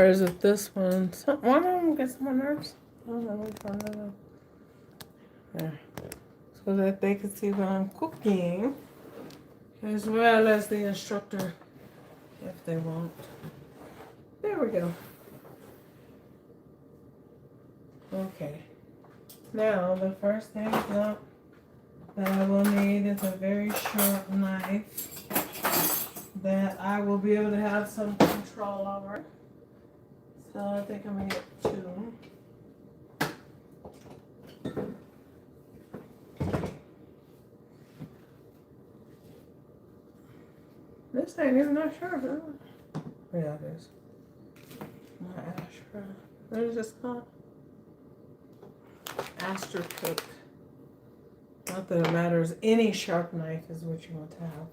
Or is it this one? One of them gets my nerves. I don't know which one of them. Yeah. So that they can see what I'm cooking. As well as the instructor, if they want. There we go. Okay. Now, the first thing that I will need is a very sharp knife that I will be able to have some control over. So I think I'm going to get 2. This ain't even that sharp, is it? Yeah, it is. My Astra. What is this called? Astra Cook. Not that it matters. Any sharp knife is what you want to have.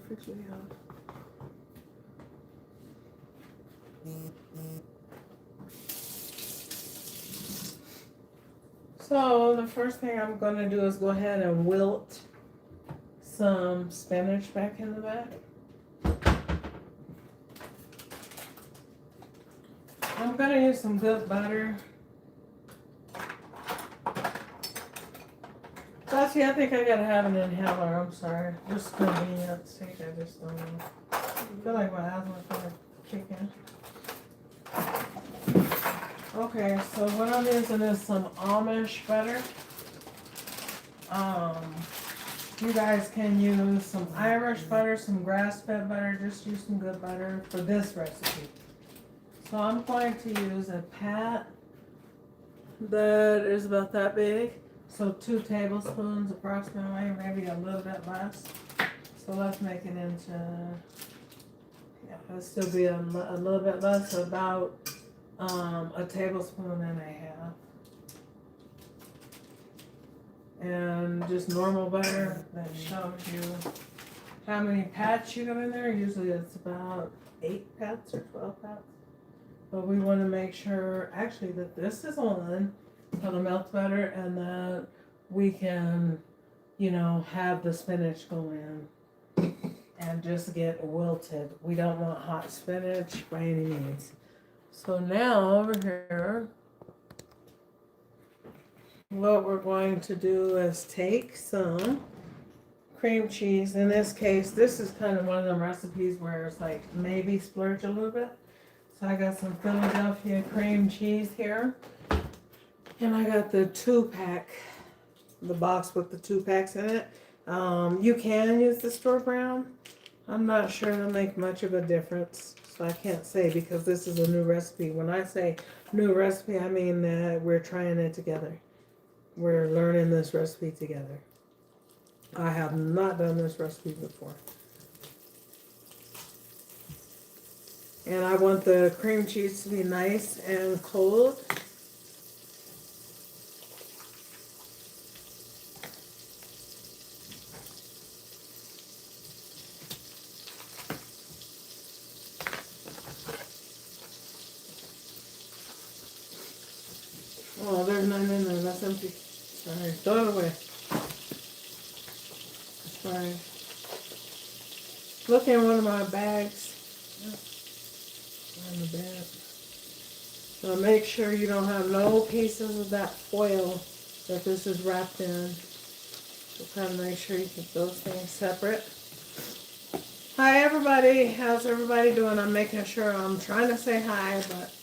Perfectly out. So the first thing I'm going to do is go ahead and wilt some spinach back in the back. I'm going to use some good butter. Actually, I think I got to have an inhaler. I'm sorry. Just convenience sake, I just don't know. I feel like my asthma's going to kick in. Okay, so what I'm using is some Amish butter. You guys can use some Irish butter, some grass-fed butter. Just use some good butter for this recipe. So I'm going to use a pat that is about that big. So 2 tablespoons approximately, maybe a little bit less. So let's make it into, yeah, it'll still be a little bit less, so about a tablespoon and a half. And just normal butter that shows you how many pats you got in there. Usually it's about 8 pats or 12 pats. But we want to make sure actually that this is on for the melt butter and that we can, you know, have the spinach go in and just get wilted. We don't want hot spinach by any means. So now over here, what we're going to do is take some cream cheese. In this case, this is kind of one of them recipes where it's like maybe splurge a little bit. So I got some Philadelphia cream cheese here. And I got the 2-pack, the box with the 2 packs in it. You can use the store brand. I'm not sure it'll make much of a difference. So I can't say because this is a new recipe. When I say new recipe, I mean that we're trying it together. We're learning this recipe together. I have not done this recipe before. And I want the cream cheese to be nice and cold. Oh, there's none in there. That's empty. Sorry. Throw it away. Sorry. Look in one of my bags. On the bag. So make sure you don't have no pieces of that foil that this is wrapped in. So kind of make sure you keep those things separate. Hi everybody. How's everybody doing? I'm making sure I'm trying to say hi, but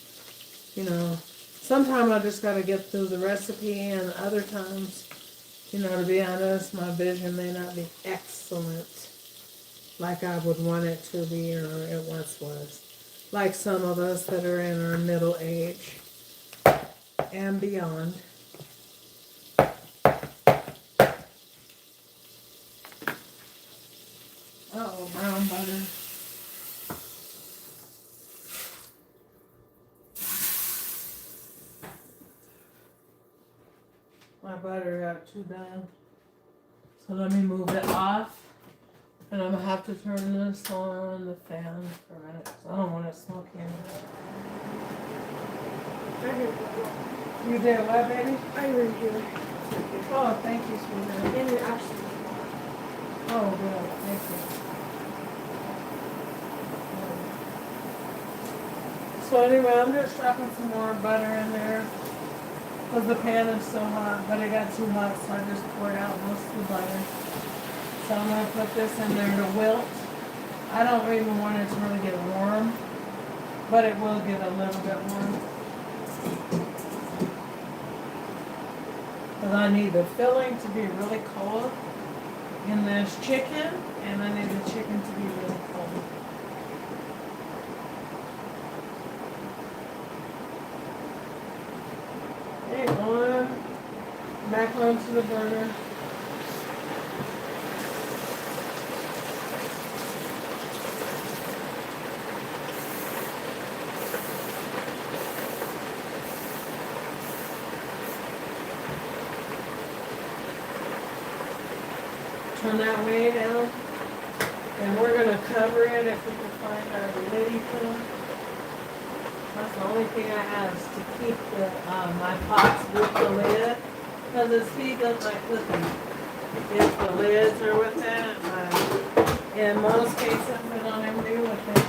you know, sometimes I just got to get through the recipe, and other times, you know, to be honest, my vision may not be excellent like I would want it to be or it once was. Like some of us that are in our middle age and beyond. Uh-oh, brown butter. My butter got too done. So let me move it off. And I'm going to have to turn this on the fan for a minute. So I don't want it smoky anymore. There you go. You did what, baby? I already did. Oh, thank you, sweetheart. And then actually, Oh, good. Thank you. So anyway, I'm just dropping some more butter in there because the pan is so hot, but it got too hot, so I just poured out most of the butter. So I'm going to put this in there to wilt. I don't even want it to really get warm, but it will get a little bit warm. Because I need the filling to be really cold in this chicken, and I need the chicken to be really cold. Okay, on, back onto the burner. Turn that way down, and we're gonna cover it if we can find our liddy thing. That's the only thing I have is to keep the my pots with the lid, because it speeds up my cooking. If the lids are with it, in most cases we don't ever do with it.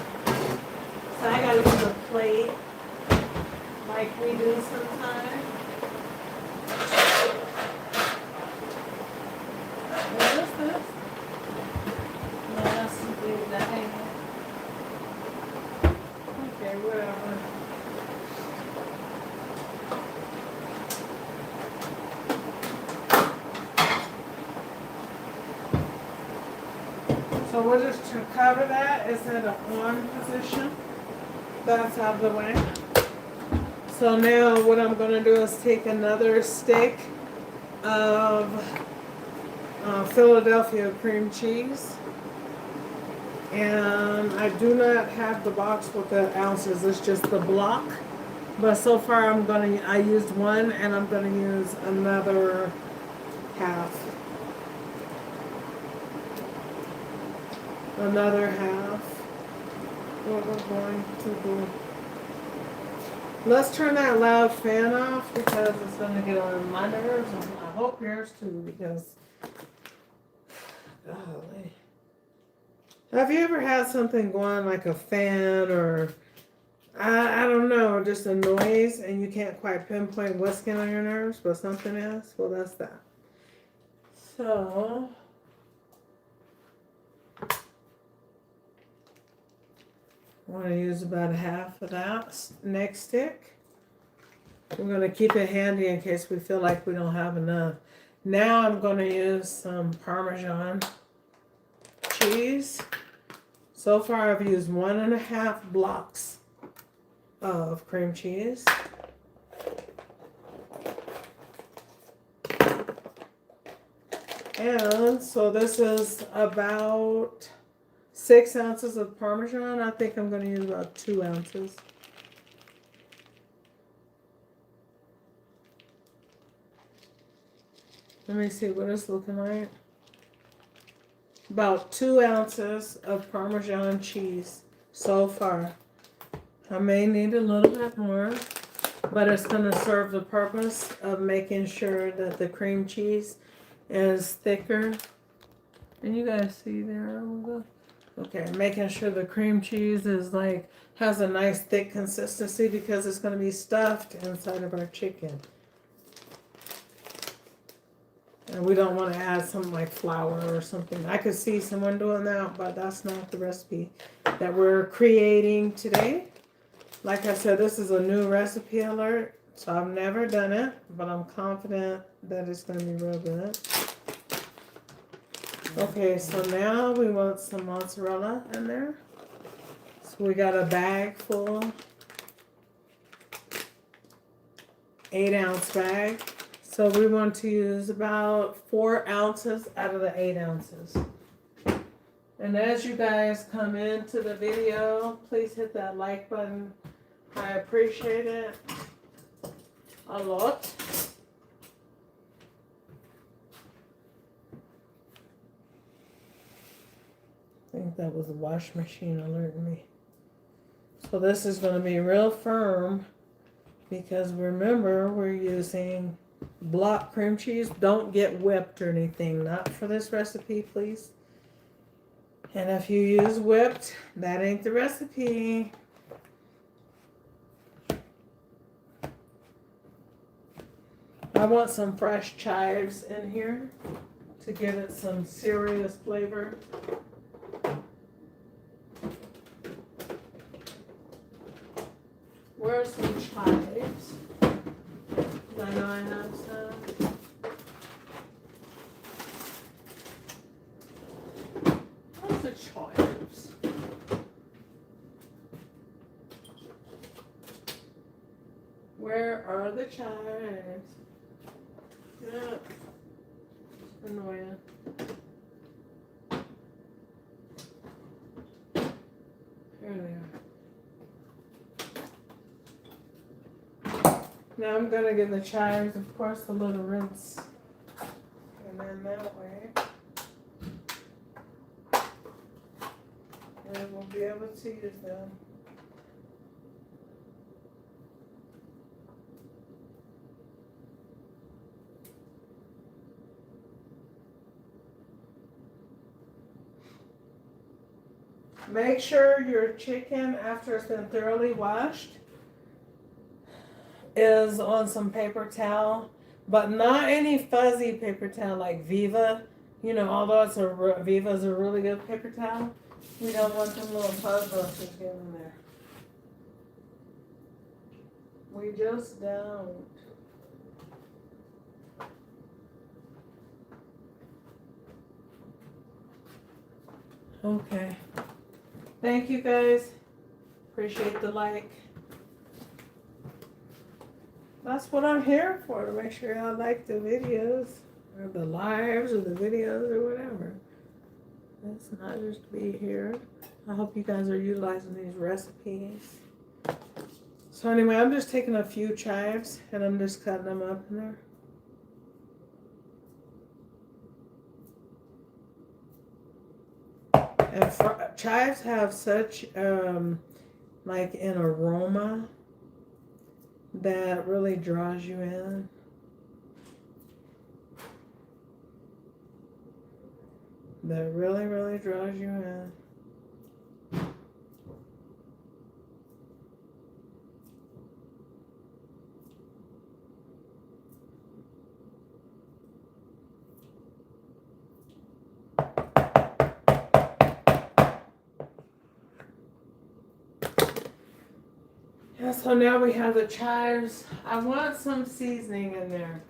So I gotta use a plate, like we do sometimes. What is this? No, that's to do that. Okay, whatever. So we'll just to cover that, it's in a on position. That's out of the way. So now what I'm gonna do is take another stick of Philadelphia cream cheese. And I do not have the box with the ounces, it's just the block. But so far I used one and I'm gonna use another half. Another half. What we're going to do. Let's turn that loud fan off because it's gonna get on my nerves, and I hope yours too, because golly. Have you ever had something going like a fan or I don't know, just a noise and you can't quite pinpoint what's getting on your nerves, but something else? Well, that's that. So I want to use about a half of that next stick. We're going to keep it handy in case we feel like we don't have enough. Now I'm going to use some Parmesan cheese. So far I've used 1.5 blocks of cream cheese. And so this is about 6 ounces of Parmesan. I think I'm going to use about 2 ounces. Let me see what it's looking like. About 2 ounces of Parmesan cheese so far. I may need a little bit more, but it's going to serve the purpose of making sure that the cream cheese is thicker. And you guys see there? Okay, making sure the cream cheese is like, has a nice thick consistency because it's going to be stuffed inside of our chicken. And we don't want to add something like flour or something. I could see someone doing that, but that's not the recipe that we're creating today. Like I said, this is a new recipe alert, so I've never done it, but I'm confident that it's going to be real good. Okay, so now we want some mozzarella in there. So we got a bag full, 8-ounce bag. So we want to use about 4 ounces out of the 8 ounces. And as you guys come into the video, please hit that like button. I appreciate it a lot. I think that was the wash machine alerting me. So this is going to be real firm Because remember, we're using block cream cheese. Don't get whipped or anything. Not for this recipe, please. And if you use whipped, that ain't the recipe. I want some fresh chives in here to give it some serious flavor. Where's some chives? I know I have some. Where's the chives? Where are the chives? Yeah. Annoying. Here they are. Now I'm gonna give the chives, of course, a little rinse. And then that way, and we'll be able to use them. Make sure your chicken, after it's been thoroughly washed, is on some paper towel, but not any fuzzy paper towel like Viva. You know, although Viva's a really good paper towel, we don't want them little fuzz brushes getting in there. We just don't. Okay. Thank you guys. Appreciate the like. That's what I'm here for, to make sure y'all like the videos, or the lives, or the videos, or whatever. It's not just to be here. I hope you guys are utilizing these recipes. So anyway, I'm just taking a few chives, and I'm just cutting them up in there. And chives have such like an aroma that really draws you in. That really, really draws you in. Yeah, so now we have the chives. I want some seasoning in there.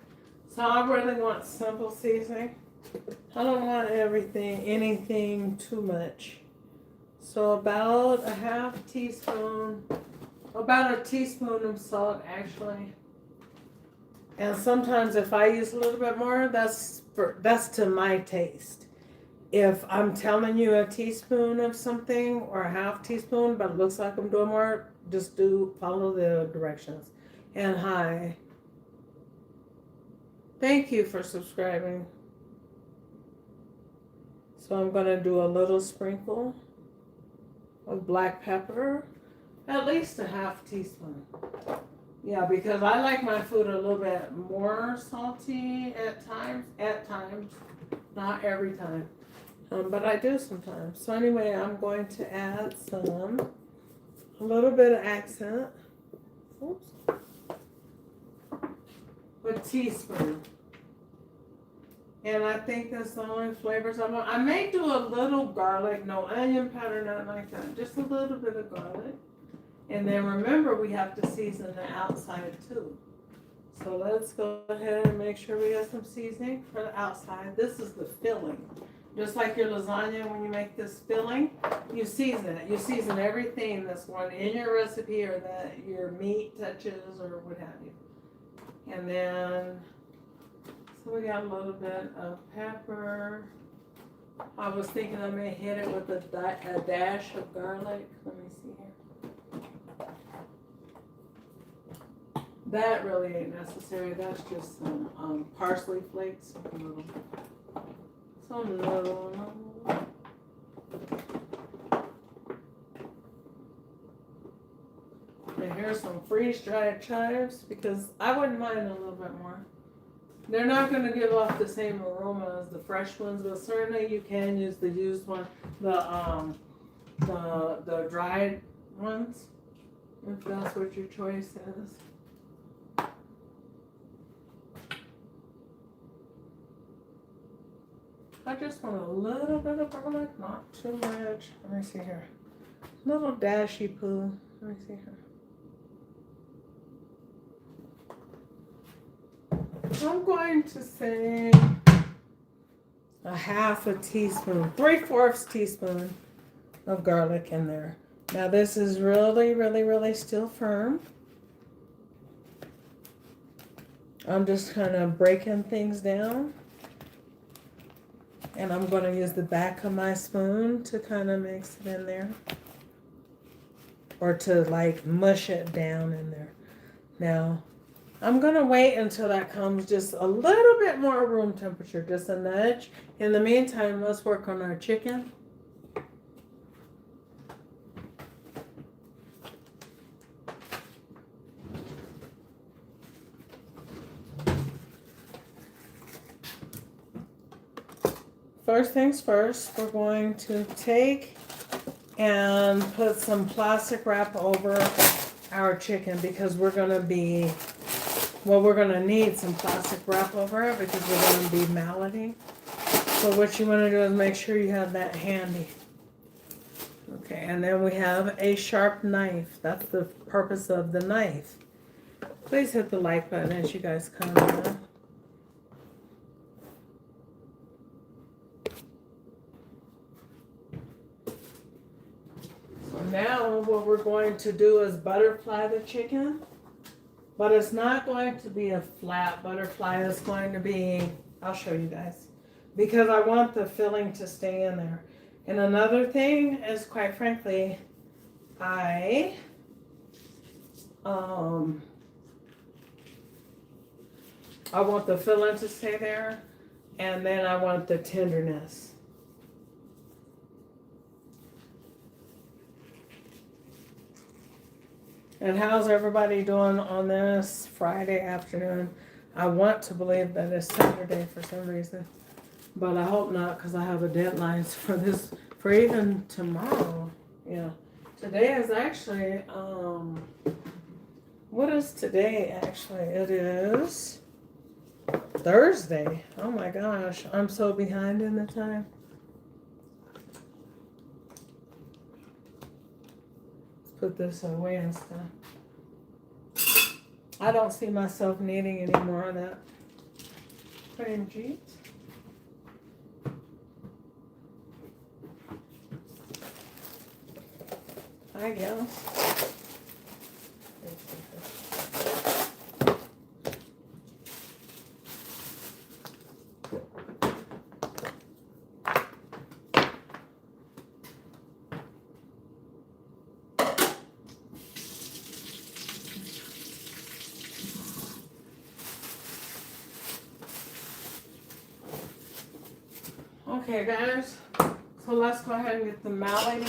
So I really want simple seasoning. I don't want anything too much. So about a half teaspoon, about a teaspoon of salt actually. And sometimes if I use a little bit more, that's to my taste. If I'm telling you a teaspoon of something or a half teaspoon, but it looks like I'm doing more, just follow the directions. And hi. Thank you for subscribing. So I'm going to do a little sprinkle of black pepper, at least a half teaspoon. Yeah, because I like my food a little bit more salty at times, not every time. But I do sometimes. So anyway, I'm going to add a little bit of accent. Oops. A teaspoon. And I think that's the only flavors I want. I may do a little garlic, no onion powder, nothing like that. Just a little bit of garlic. And then remember, we have to season the outside too. So let's go ahead and make sure we have some seasoning for the outside. This is the filling. Just like your lasagna, when you make this filling, you season it. You season everything that's going in your recipe or that your meat touches or what have you. And then, so we got a little bit of pepper. I was thinking I may hit it with a dash of garlic. Let me see here. That really ain't necessary. That's just some parsley flakes. Some little. And here here's some freeze-dried chives because I wouldn't mind a little bit more. They're not going to give off the same aroma as the fresh ones, but certainly you can use the used one, the dried ones, if that's what your choice is. I just want a little bit of garlic, not too much. Let me see here. Little dashy poo. Let me see here. I'm going to say a half a teaspoon, 3/4 teaspoon of garlic in there. Now this is really, really, really still firm. I'm just kind of breaking things down. And I'm going to use the back of my spoon to kind of mix it in there. Or to like mush it down in there. Now, I'm going to wait until that comes just a little bit more room temperature, just a nudge. In the meantime, let's work on our chicken. First things first, we're going to take and put some plastic wrap over our chicken because we're going to be, well, we're going to need some plastic wrap over it because we're going to be malleting. So what you want to do is make sure you have that handy. Okay, and then we have a sharp knife. That's the purpose of the knife. Please hit the like button as you guys come in. Now what we're going to do is butterfly the chicken, but it's not going to be a flat butterfly. It's going to be, I'll show you guys, because I want the filling to stay in there. And another thing is, quite frankly, I want the filling to stay there, and then I want the tenderness. And how's everybody doing on this Friday afternoon? I want to believe that it's Saturday for some reason, but I hope not because I have a deadline for this, for even tomorrow. Yeah, today is actually, what is today actually? It is Thursday. Oh my gosh, I'm so behind in the time. Put this away and stuff. I don't see myself needing any more of that cream cheese. I guess. Okay, guys, so let's go ahead and get the mallet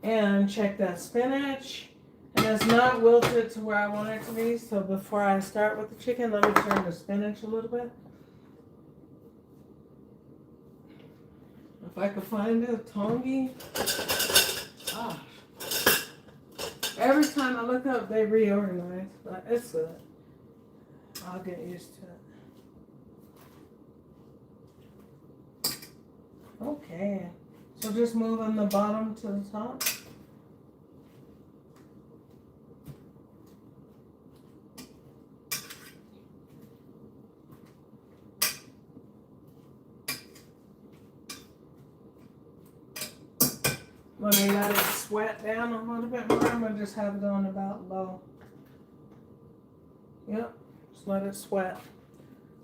and check that spinach. And it's not wilted to where I want it to be, so before I start with the chicken, let me turn the spinach a little bit. If I could find a tongi. Gosh. Every time I look up, they reorganize, but it's good. I'll get used to it. Okay, so just moving the bottom to the top. Let me let it sweat down a little bit more. I'm going to just have it on about low. Yep, just let it sweat.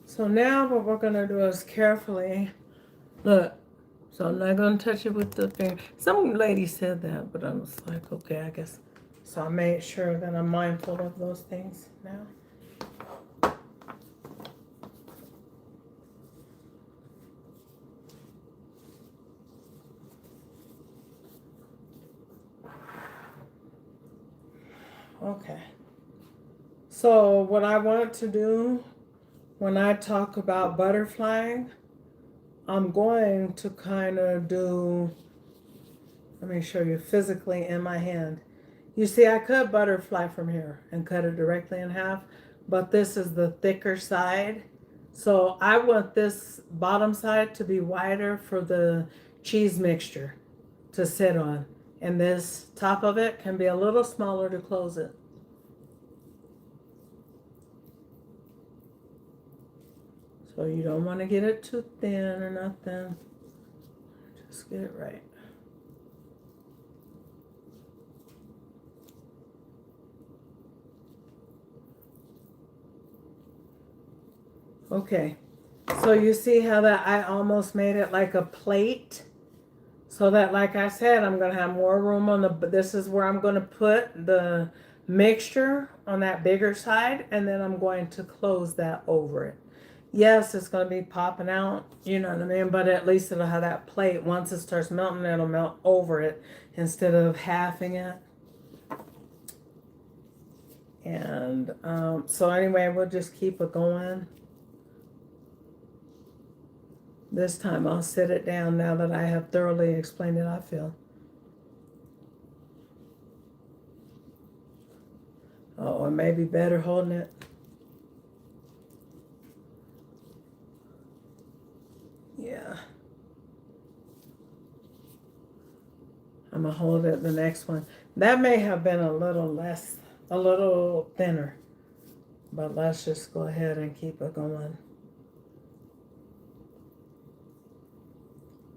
So now what we're going to do is carefully, look. So I'm not going to touch it with the finger. Some lady said that, but I was like, okay, I guess. So I made sure that I'm mindful of those things now. Okay. So what I want to do when I talk about butterflying, I'm going to kind of do, let me show you physically in my hand. You see, I could butterfly from here and cut it directly in half, but this is the thicker side. So I want this bottom side to be wider for the cheese mixture to sit on. And this top of it can be a little smaller to close it. So you don't want to get it too thin or nothing. Just get it right. Okay, so you see how that I almost made it like a plate? So that, like I said, I'm gonna have more room on the, this is where I'm gonna put the mixture on that bigger side, and then I'm going to close that over it. Yes, it's gonna be popping out, you know what I mean? But at least it'll have that plate. Once it starts melting, it'll melt over it instead of halving it. And so anyway, we'll just keep it going. This time I'll sit it down now that I have thoroughly explained it, I feel. Oh, it may be better holding it. Yeah. I'm gonna hold it the next one. That may have been a little thinner, but let's just go ahead and keep it going.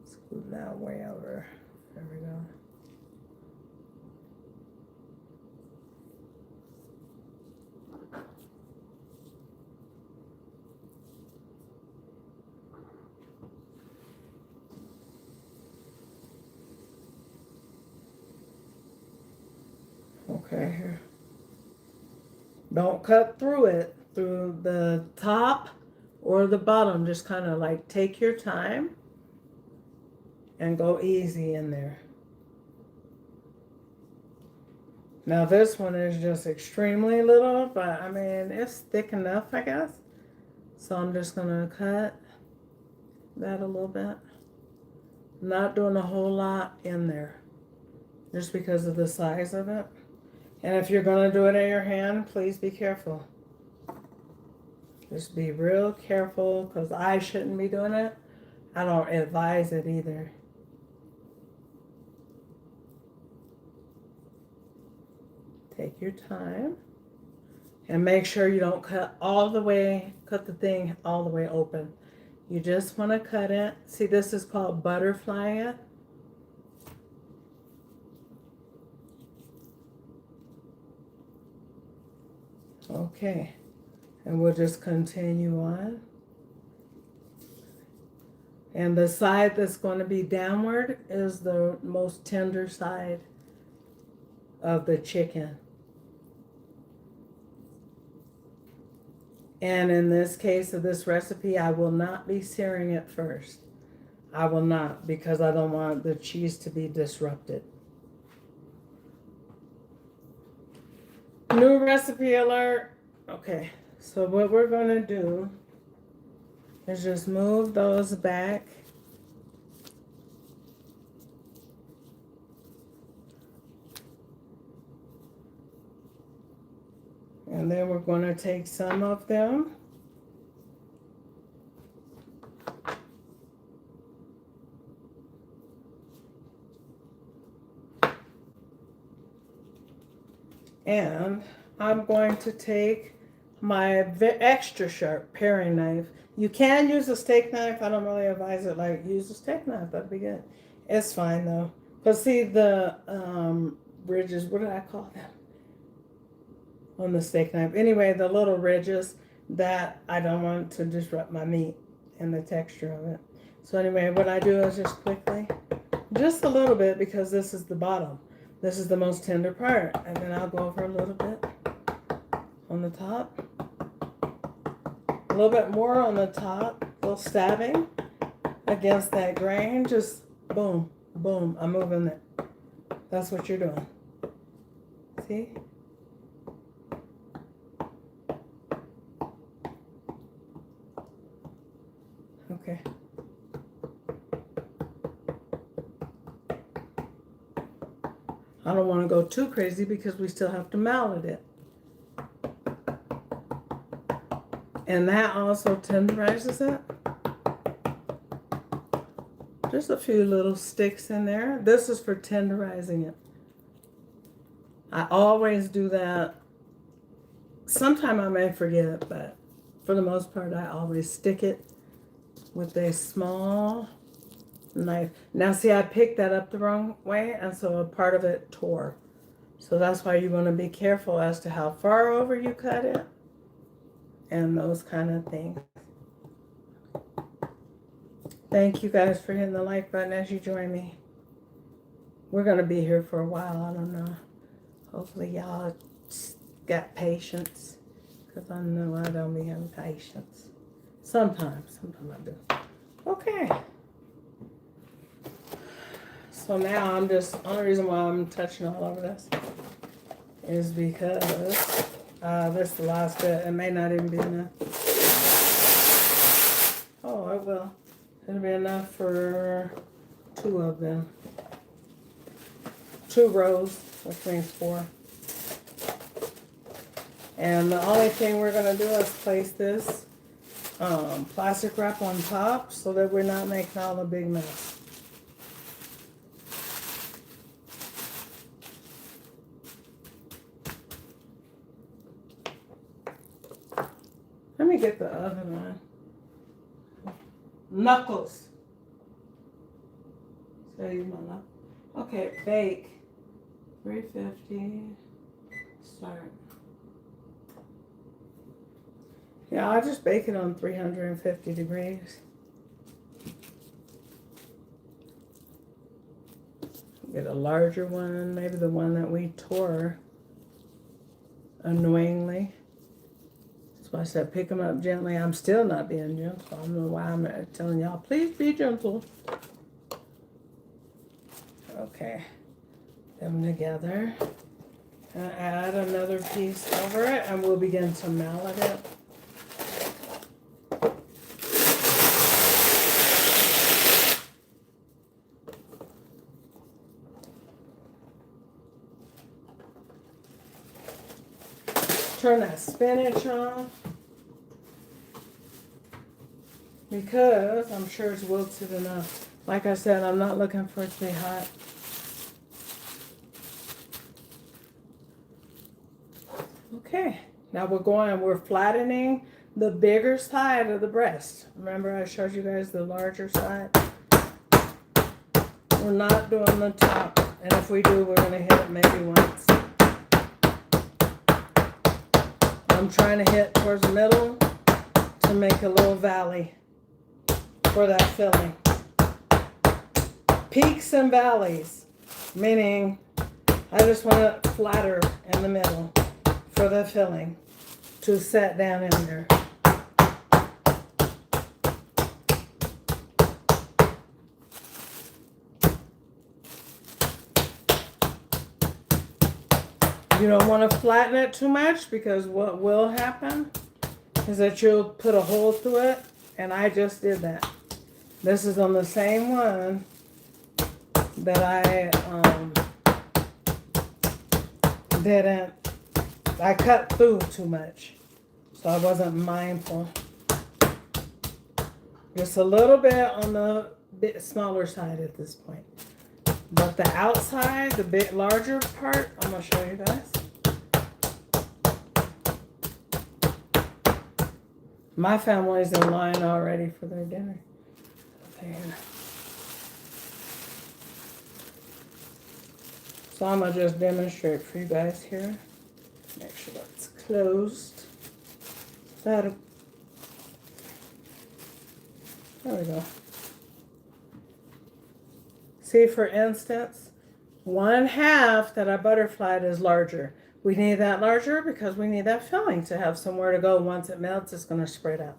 Scoot that way over. There we go. Okay, here. Don't cut through it, through the top or the bottom. Just kind of like take your time and go easy in there. Now this one is just extremely little, but I mean, it's thick enough, I guess. So I'm just gonna cut that a little bit. Not doing a whole lot in there, just because of the size of it. And if you're gonna do it in your hand, please be careful. Just be real careful, because I shouldn't be doing it. I don't advise it either. Take your time. And make sure you don't cut the thing all the way open. You just want to cut it. See, this is called butterflying it. Okay. And we'll just continue on. And the side that's going to be downward is the most tender side of the chicken. And in this case of this recipe, I will not be searing it first. I will not, because I don't want the cheese to be disrupted. New recipe alert. Okay, so what we're going to do is just move those back. And then we're going to take some of them. And I'm going to take my extra sharp paring knife. You can use a steak knife. I don't really advise it. Like, use a steak knife. That'd be good. It's fine though. Because see the ridges, what did I call them? On the steak knife. Anyway, the little ridges that I don't want to disrupt my meat and the texture of it. So anyway, what I do is just quickly, just a little bit, because this is the bottom. This is the most tender part. And then I'll go over a little bit on the top. A little bit more on the top. A little stabbing against that grain. Just boom, boom. I'm moving it. That's what you're doing. See? Okay. I don't want to go too crazy because we still have to mallet it. And that also tenderizes it. Just a few little sticks in there. This is for tenderizing it. I always do that. Sometime I may forget, but for the most part, I always stick it with a small knife. Now see, I picked that up the wrong way, and so a part of it tore. So that's why you want to be careful as to how far over you cut it and those kind of things. Thank you guys for hitting the like button as you join me. We're going to be here for a while. I don't know. Hopefully y'all got patience, because I know I don't be having patience. Sometimes I do. Okay. So now I'm just, only reason why I'm touching all over this is because this is the last bit. It may not even be enough. Oh, it will. It'll be enough for 2 of them. 2 rows, which means 4. And the only thing we're going to do is place this plastic wrap on top so that we're not making all the big mess. Let me get the other one. Knuckles. So use my knuckles. Okay, bake. 350. Start. Yeah, I'll just bake it on 350 degrees. Get a larger one, maybe the one that we tore annoyingly. That's why I said pick them up gently. I'm still not being gentle. I don't know why I'm telling y'all, please be gentle. Okay, them together. And add another piece over it, and we'll begin to mallet it. Turn that spinach on, because I'm sure it's wilted enough. Like I said, I'm not looking for it to be hot. Okay, now we're flattening the bigger side of the breast. Remember I showed you guys the larger side? We're not doing the top, and if we do, we're gonna hit it maybe once. I'm trying to hit towards the middle to make a little valley for that filling. Peaks and valleys, meaning I just want it flatter in the middle for the filling to set down in there. You don't want to flatten it too much, because what will happen is that you'll put a hole through it, and I just did that. This is on the same one that I cut through too much, so I wasn't mindful. Just a little bit on the bit smaller side at this point. But the outside, the bit larger part, I'm going to show you guys. My family's in line already for their dinner. Okay. So I'm going to just demonstrate for you guys here. Make sure that's closed. There we go. See, for instance, 1/2 that I butterflied is larger. We need that larger because we need that filling to have somewhere to go. Once it melts, it's going to spread out.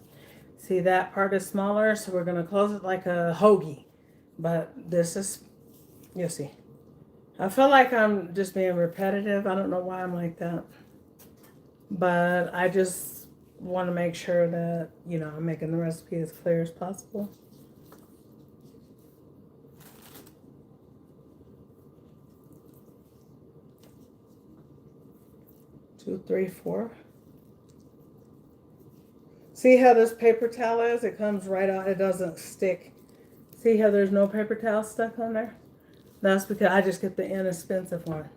See, that part is smaller, so we're going to close it like a hoagie. But this is, you'll see. I feel like I'm just being repetitive. I don't know why I'm like that. But I just want to make sure that, you know, I'm making the recipe as clear as possible. Two, three, four. See how this paper towel is? It comes right out. It doesn't stick. See how there's no paper towel stuck on there? That's because I just get the inexpensive one.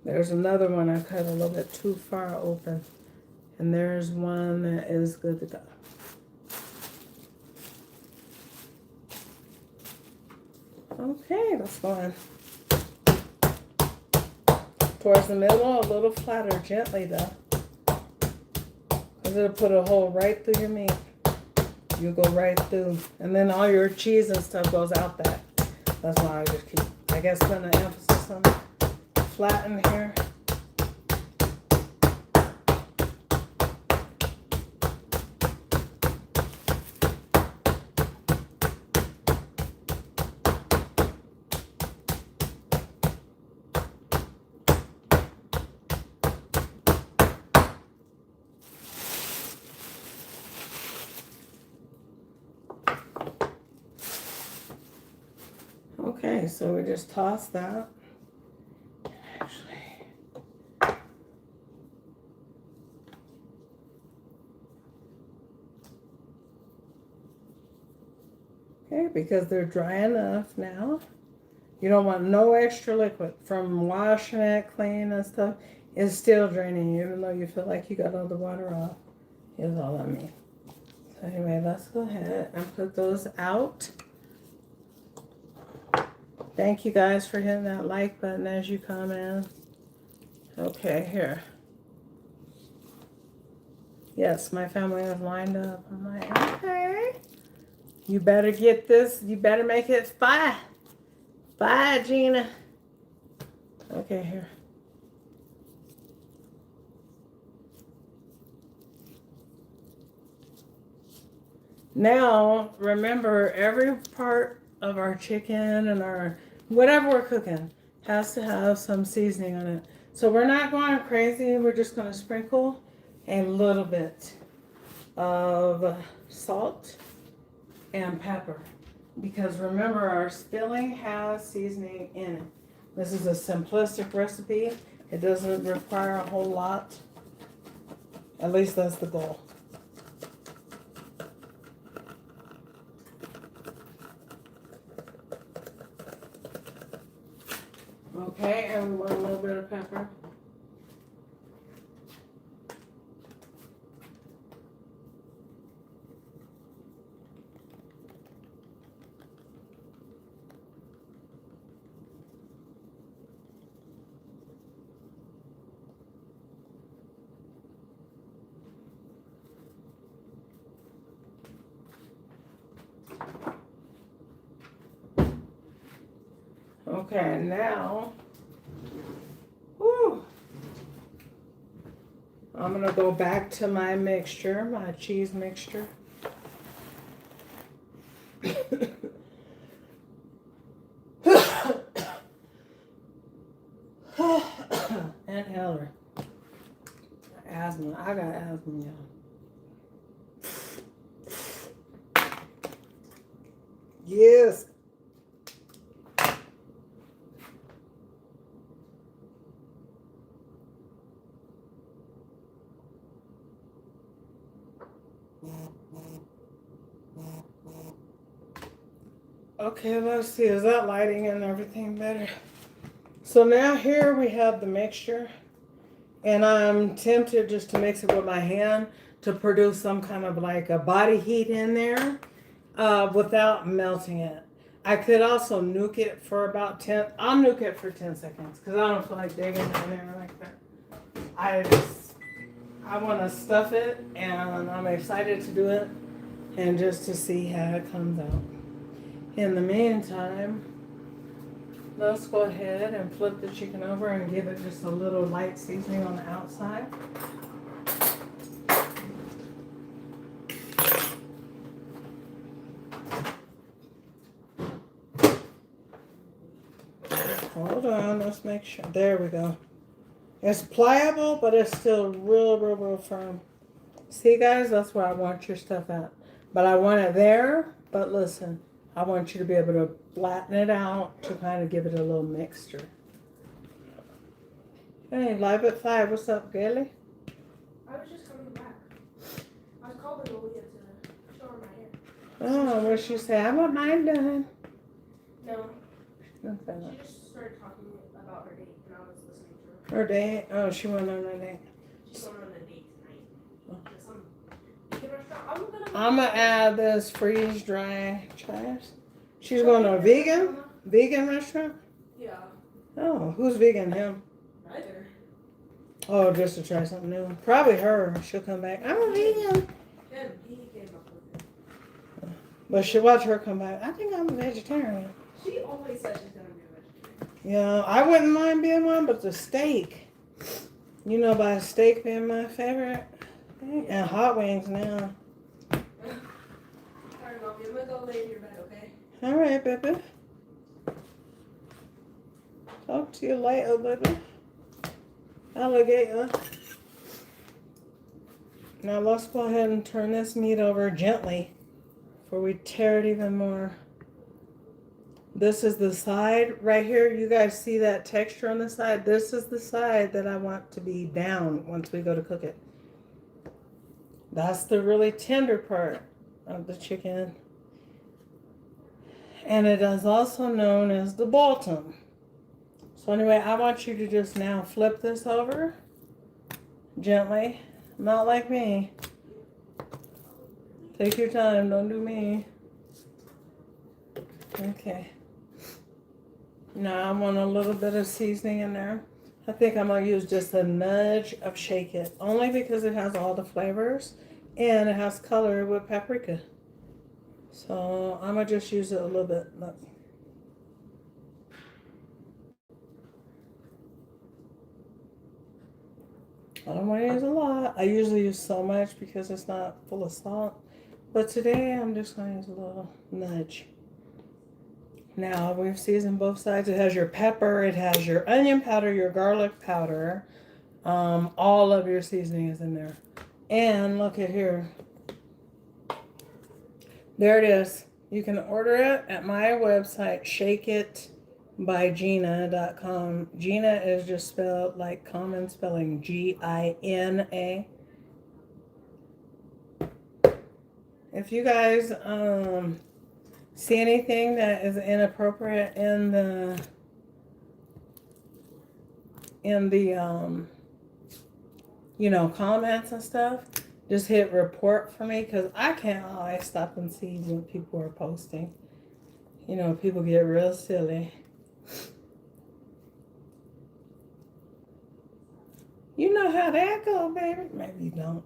There's another one I cut a little bit too far open. And there's one that is good to go. Okay, let's go in. Towards the middle, a little flatter, gently though. Because it'll put a hole right through your meat. You go right through. And then all your cheese and stuff goes out that. That's why I just keep, I guess, putting an emphasis on flatten here. Okay, so we just toss that. Okay, because they're dry enough now. You don't want no extra liquid from washing it clean and stuff. It's still draining, even though you feel like you got all the water off. Is all I mean. So anyway, let's go ahead and put those out. Thank you guys for hitting that like button as you come in. Okay, here. Yes, my family is lined up. I'm like, okay. You better get this. You better make it 5. 5, Gina. Okay, here. Now, remember, every part of our chicken and our whatever we're cooking has to have some seasoning on it. So we're not going crazy. We're just going to sprinkle a little bit of salt and pepper. Because remember, our filling has seasoning in it. This is a simplistic recipe. It doesn't require a whole lot. At least that's the goal. Okay, and we want a little bit of pepper. Okay, now, I'm going to go back to my mixture, my cheese mixture. And Hillary. Asthma. I got asthma, y'all. Yes. Okay, let's see. Is that lighting and everything better? So now here we have the mixture. And I'm tempted just to mix it with my hand to produce some kind of like a body heat in there without melting it. I could also nuke it for about 10. I'll nuke it for 10 seconds because I don't feel like digging in there like that. I want to stuff it, and I'm excited to do it and just to see how it comes out. In the meantime, let's go ahead and flip the chicken over and give it just a little light seasoning on the outside. Hold on, let's make sure. There we go. It's pliable, but it's still real firm. See, guys, that's where I want your stuff at. But I want it there, but listen, I want you to be able to flatten it out to kind of give it a little mixture. Hey, Live at 5, what's up, Gailey? I was just coming back. I was calling Aaliyah to show her my hair. Oh, what'd she say? I want mine done. No. Okay. She just started talking about her date, and I was listening to her. Her date? Oh, she went on her date. She's going on a date tonight. I'm gonna add this freeze dry chives. She's going to a vegan restaurant? Yeah. Oh, who's vegan? Him? Neither. Oh, just to try something new. Probably her. She'll come back. I'm a vegan. Him. He came up with it. But she'll watch her come back. I think I'm a vegetarian. She always says she's gonna be a vegetarian. Yeah, I wouldn't mind being one, but the steak. You know about steak being my favorite? And hot wings now. Alright, Mommy, I'm gonna go lay in your bed, okay? All right, baby. Talk to you later, baby. Alligator. Now let's go ahead and turn this meat over gently before we tear it even more. This is the side right here. You guys see that texture on the side? This is the side that I want to be down once we go to cook it. That's the really tender part of the chicken. And it is also known as the bottom. So anyway, I want you to just now flip this over gently. Not like me. Take your time, don't do me. Okay. Now I want a little bit of seasoning in there. I think I'm gonna use just a nudge of shake it, only because it has all the flavors and it has color with paprika. So I'm gonna just use it a little bit. Look. I don't want to use a lot. I usually use so much because it's not full of salt. But today I'm just going to use a little nudge. Now we've seasoned both sides. It has your pepper, it has your onion powder, your garlic powder. All of your seasoning is in there. And look at here. There it is. You can order it at my website, shakeitbygina.com. Gina is just spelled like common spelling, Gina. If you guys see anything that is inappropriate in the comments and stuff, just hit report for me, because I can't always stop and see what people are posting. People get real silly. You know how that go, baby. Maybe you don't.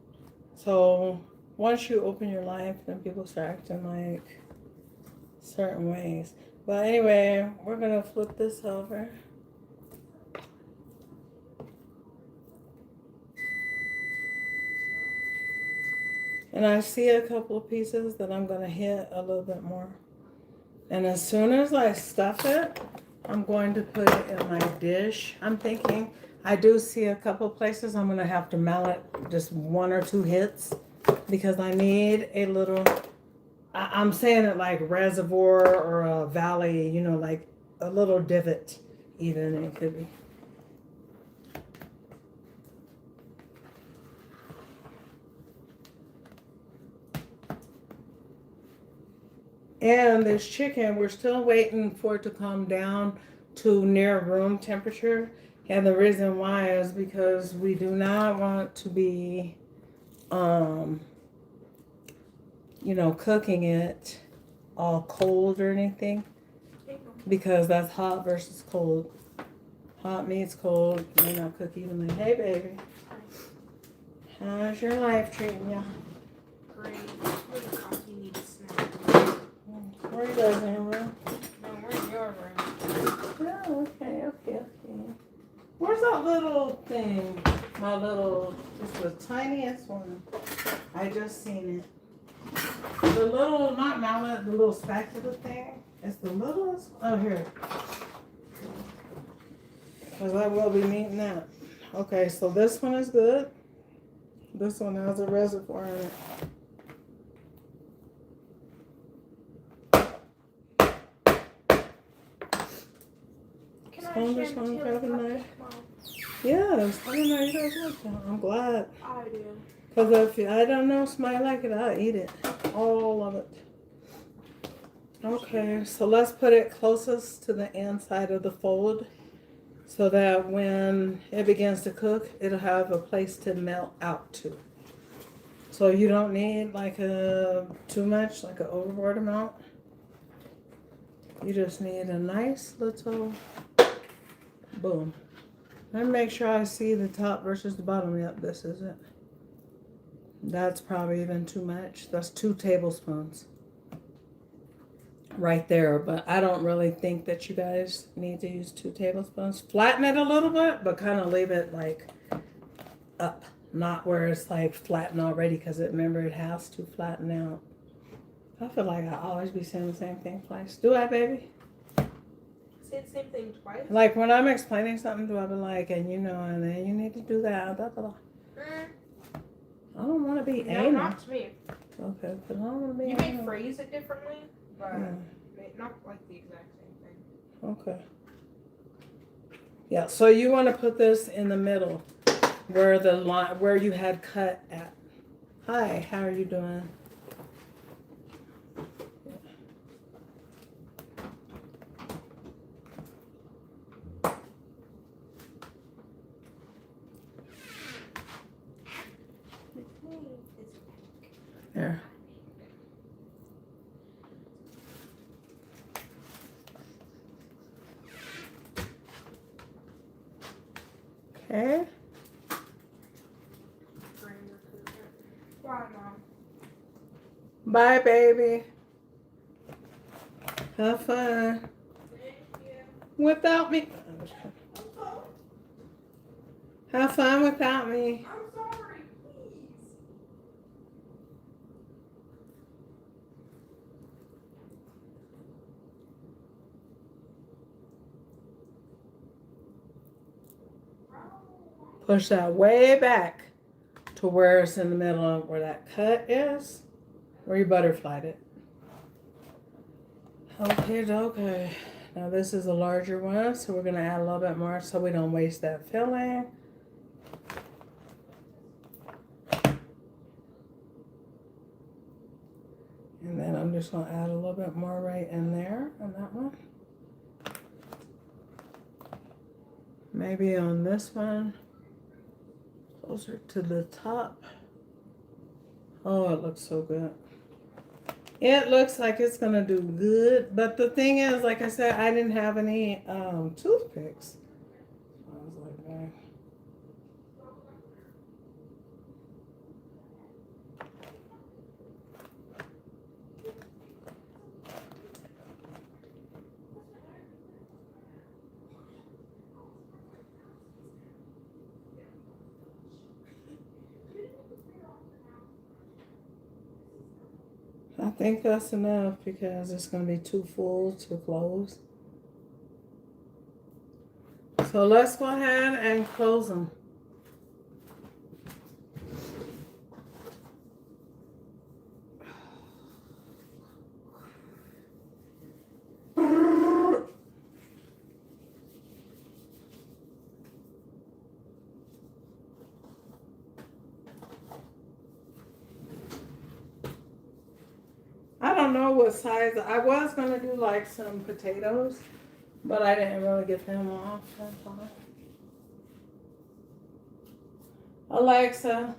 So once you open your life, then people start acting like certain ways. But anyway, we're gonna flip this over. And I see a couple of pieces that I'm gonna hit a little bit more. And as soon as I stuff it, I'm going to put it in my dish. I'm thinking, I do see a couple places I'm gonna have to mallet just 1 or 2 hits, because I need a little, I'm saying it like reservoir or a valley, like a little divot even, it could be. And this chicken, we're still waiting for it to come down to near room temperature. And the reason why is because we do not want to be, cooking it all cold or anything. Because that's hot versus cold. Hot meets cold, may not cook evenly. Hey, baby. How's your life treating you? Great. You need a snack. Where are you guys in your room? No, we're in your room. Oh, okay. Where's that little thing? It's the tiniest one. I just seen it. The little, not mallet, the little spatula thing. It's the littlest. Oh, here. Because I will be needing that. Okay, so this one is good. This one has a reservoir in it. Can So I I'm share just the gonna chili grab a knife. cupcake, Mom? Yes, I didn't know you guys like that. I'm glad. I do. Because if I don't know somebody like it, I'll eat it. All of it. Okay, so let's put it closest to the inside of the fold so that when it begins to cook, it'll have a place to melt out to. So you don't need like a too much, like an overboard amount. You just need a nice little boom. Let me make sure I see the top versus the bottom. Yep, this is it. That's probably even too much. That's 2 tablespoons right there. But I don't really think that you guys need to use 2 tablespoons. Flatten it a little bit, but kind of leave it like up. Not where it's like flattened already, because remember it has to flatten out. I feel like I always be saying the same thing twice. Do I, baby? Say the same thing twice? Like when I'm explaining something, do I be like, and you know, and then you need to do that, blah, blah, blah. I don't want to be No, anal. not to me. Okay, but I don't want to be You may anal. phrase it differently, but Yeah. not like the exact same thing. Okay. Yeah, so you want to put this in the middle where the line, where you had cut at. Hi, how are you doing? There. Okay. Why, Mom? Bye, baby. Have fun. Thank you. Without me. Have fun without me. I'm sorry, please. Push that way back to where it's in the middle, where that cut is, where you butterflied it. Okay. Now this is a larger one, so we're gonna add a little bit more so we don't waste that filling. And then I'm just gonna add a little bit more right in there on that one. Maybe on this one, closer to the top. Oh, it looks so good. It looks like it's gonna do good, but the thing is, like I said, I didn't have any toothpicks. I was like, man. I think that's enough because it's going to be too full to close. So let's go ahead and close them. I don't know what size. I was going to do like some potatoes, but I didn't really get them off that time. Alexa,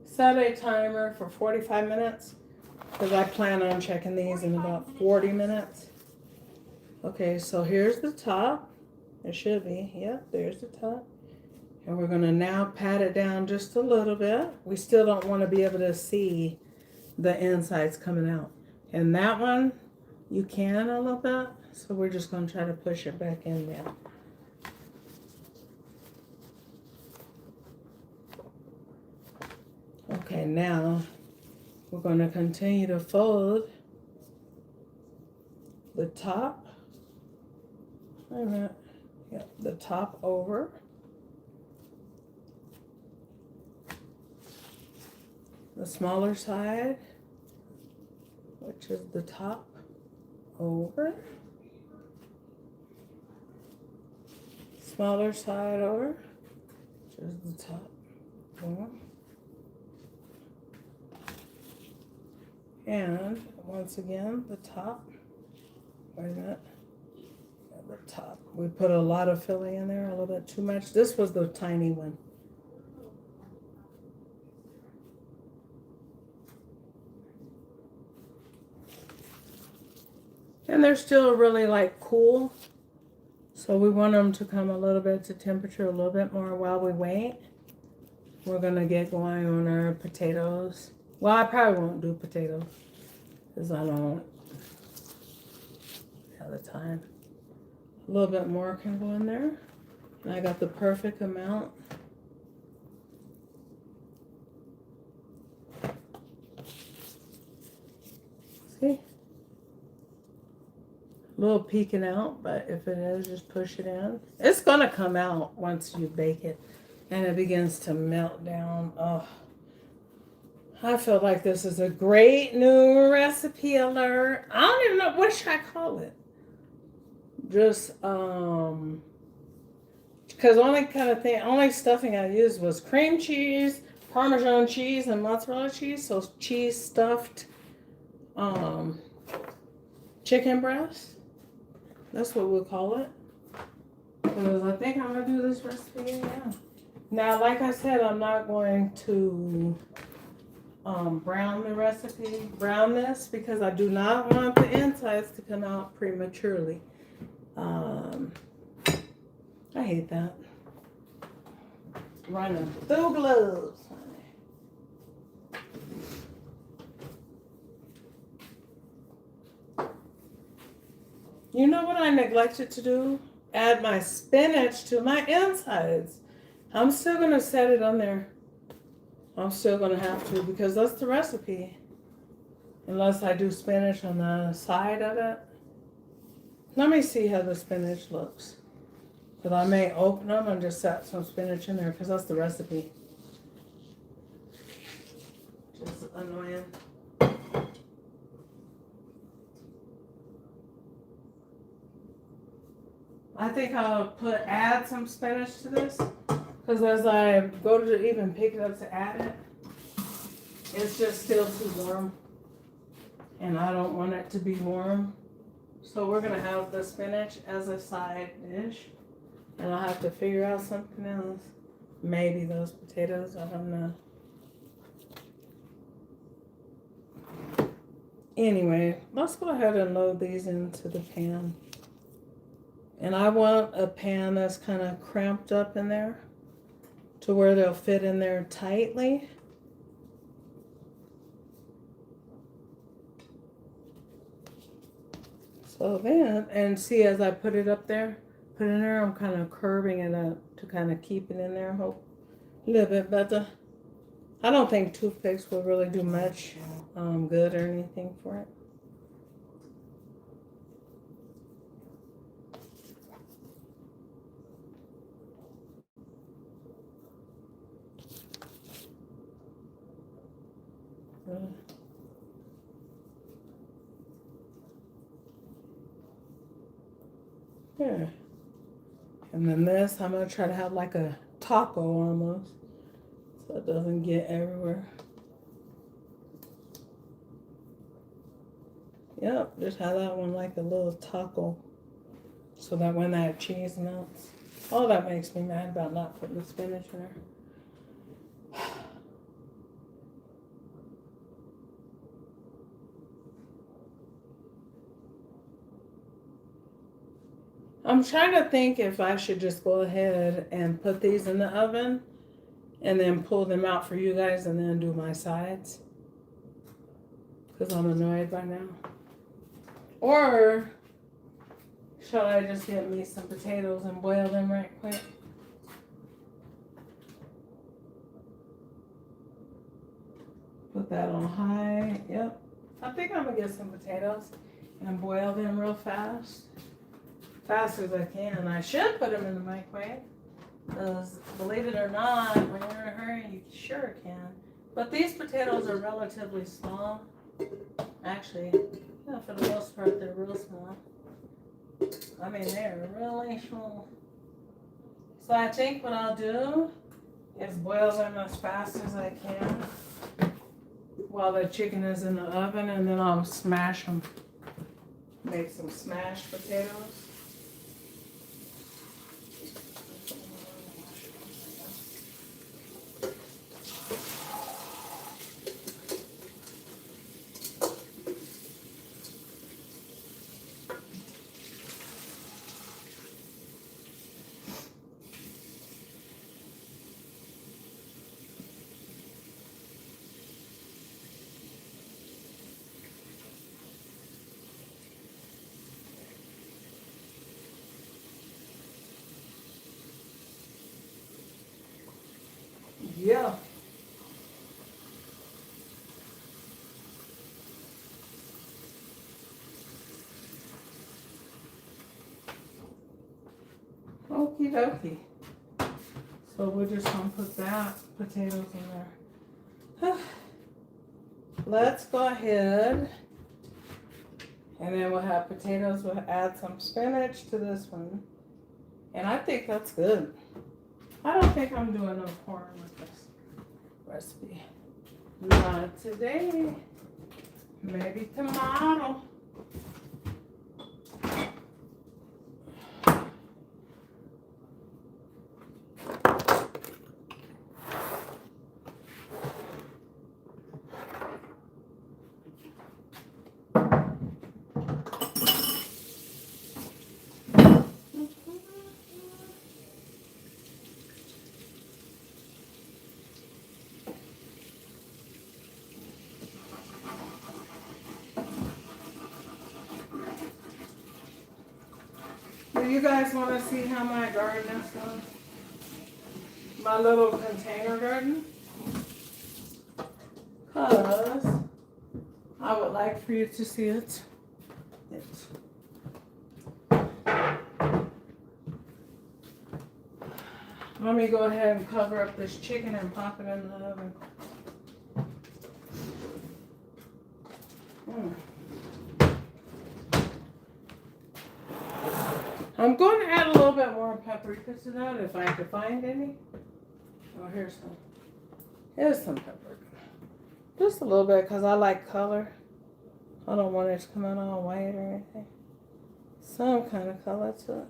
set a timer for 45 minutes because I plan on checking these in about 40 minutes. Okay, so here's the top. It should be. Yep, there's the top. And we're going to now pat it down just a little bit. We still don't want to be able to see the insides coming out. And that one, you can a little bit. So we're just going to try to push it back in there. Okay, now we're going to continue to fold the top. Wait a minute. Yep, the top over. The smaller side, which is the top over. Smaller side over, which is the top over. And once again, the top. Wait a minute. The top. We put a lot of filling in there, a little bit too much. This was the tiny one. And they're still really like cool. So we want them to come a little bit to temperature a little bit more while we wait. We're gonna get going on our potatoes. Well, I probably won't do potatoes because I don't have the time. A little bit more can go in there. And I got the perfect amount. See? A little peeking out, but if it is, just push it in. It's gonna come out once you bake it and it begins to melt down. Oh, I feel like this is a great new recipe alert. I don't even know what should I call it. Just because only stuffing I used was cream cheese, Parmesan cheese, and mozzarella cheese. So cheese stuffed chicken breast. That's what we'll call it. Because I think I'm gonna do this recipe. Yeah. Now, like I said, I'm not going to brown this because I do not want the insides to come out prematurely. I hate that. Running through gloves. You know what I neglected to do? Add my spinach to my insides. I'm still gonna set it on there. I'm still gonna have to because that's the recipe. Unless I do spinach on the side of it. Let me see how the spinach looks. But I may open them and just set some spinach in there because that's the recipe. Just annoying. I think I'll add some spinach to this because as I go to even pick it up to add it, it's just still too warm. And I don't want it to be warm. So we're gonna have the spinach as a side dish. And I'll have to figure out something else. Maybe those potatoes, I don't know. Anyway, let's go ahead and load these into the pan. And I want a pan that's kind of cramped up in there to where they'll fit in there tightly. So then, and see as I put it up there, put it in there, I'm kind of curving it up to kind of keep it in there a little bit better. I don't think toothpicks will really do much good or anything for it. Yeah. And then this, I'm going to try to have like a taco almost. So it doesn't get everywhere. Yep, just have that one like a little taco. So that when that cheese melts. Oh, that makes me mad about not putting the spinach in there. I'm trying to think if I should just go ahead and put these in the oven and then pull them out for you guys and then do my sides. Because I'm annoyed by now. Or shall I just get me some potatoes and boil them right quick? Put that on high. Yep. I think I'm going to get some potatoes and boil them real fast. fast as I can. I should put them in the microwave. Because believe it or not, when you're in a hurry, you sure can. But these potatoes are relatively small. Actually, yeah, for the most part, they're real small. I mean, they're really small. So I think what I'll do is boil them as fast as I can while the chicken is in the oven, and then I'll smash them. Make some smashed potatoes. Yeah. Okie dokie. So we're just gonna put that potatoes in there. Let's go ahead. And then we'll have potatoes. We'll add some spinach to this one. And I think that's good. I don't think I'm doing no corn with this recipe. Not today. Maybe tomorrow. Do you guys want to see how my garden is going? My little container garden? Because I would like for you to see it. Let me go ahead and cover up this chicken and pop it in the oven. I'm going to add a little bit more paprika to that if I can find any. Oh, here's some. Here's some paprika. Just a little bit because I like color. I don't want it to come out all white or anything. Some kind of color to it.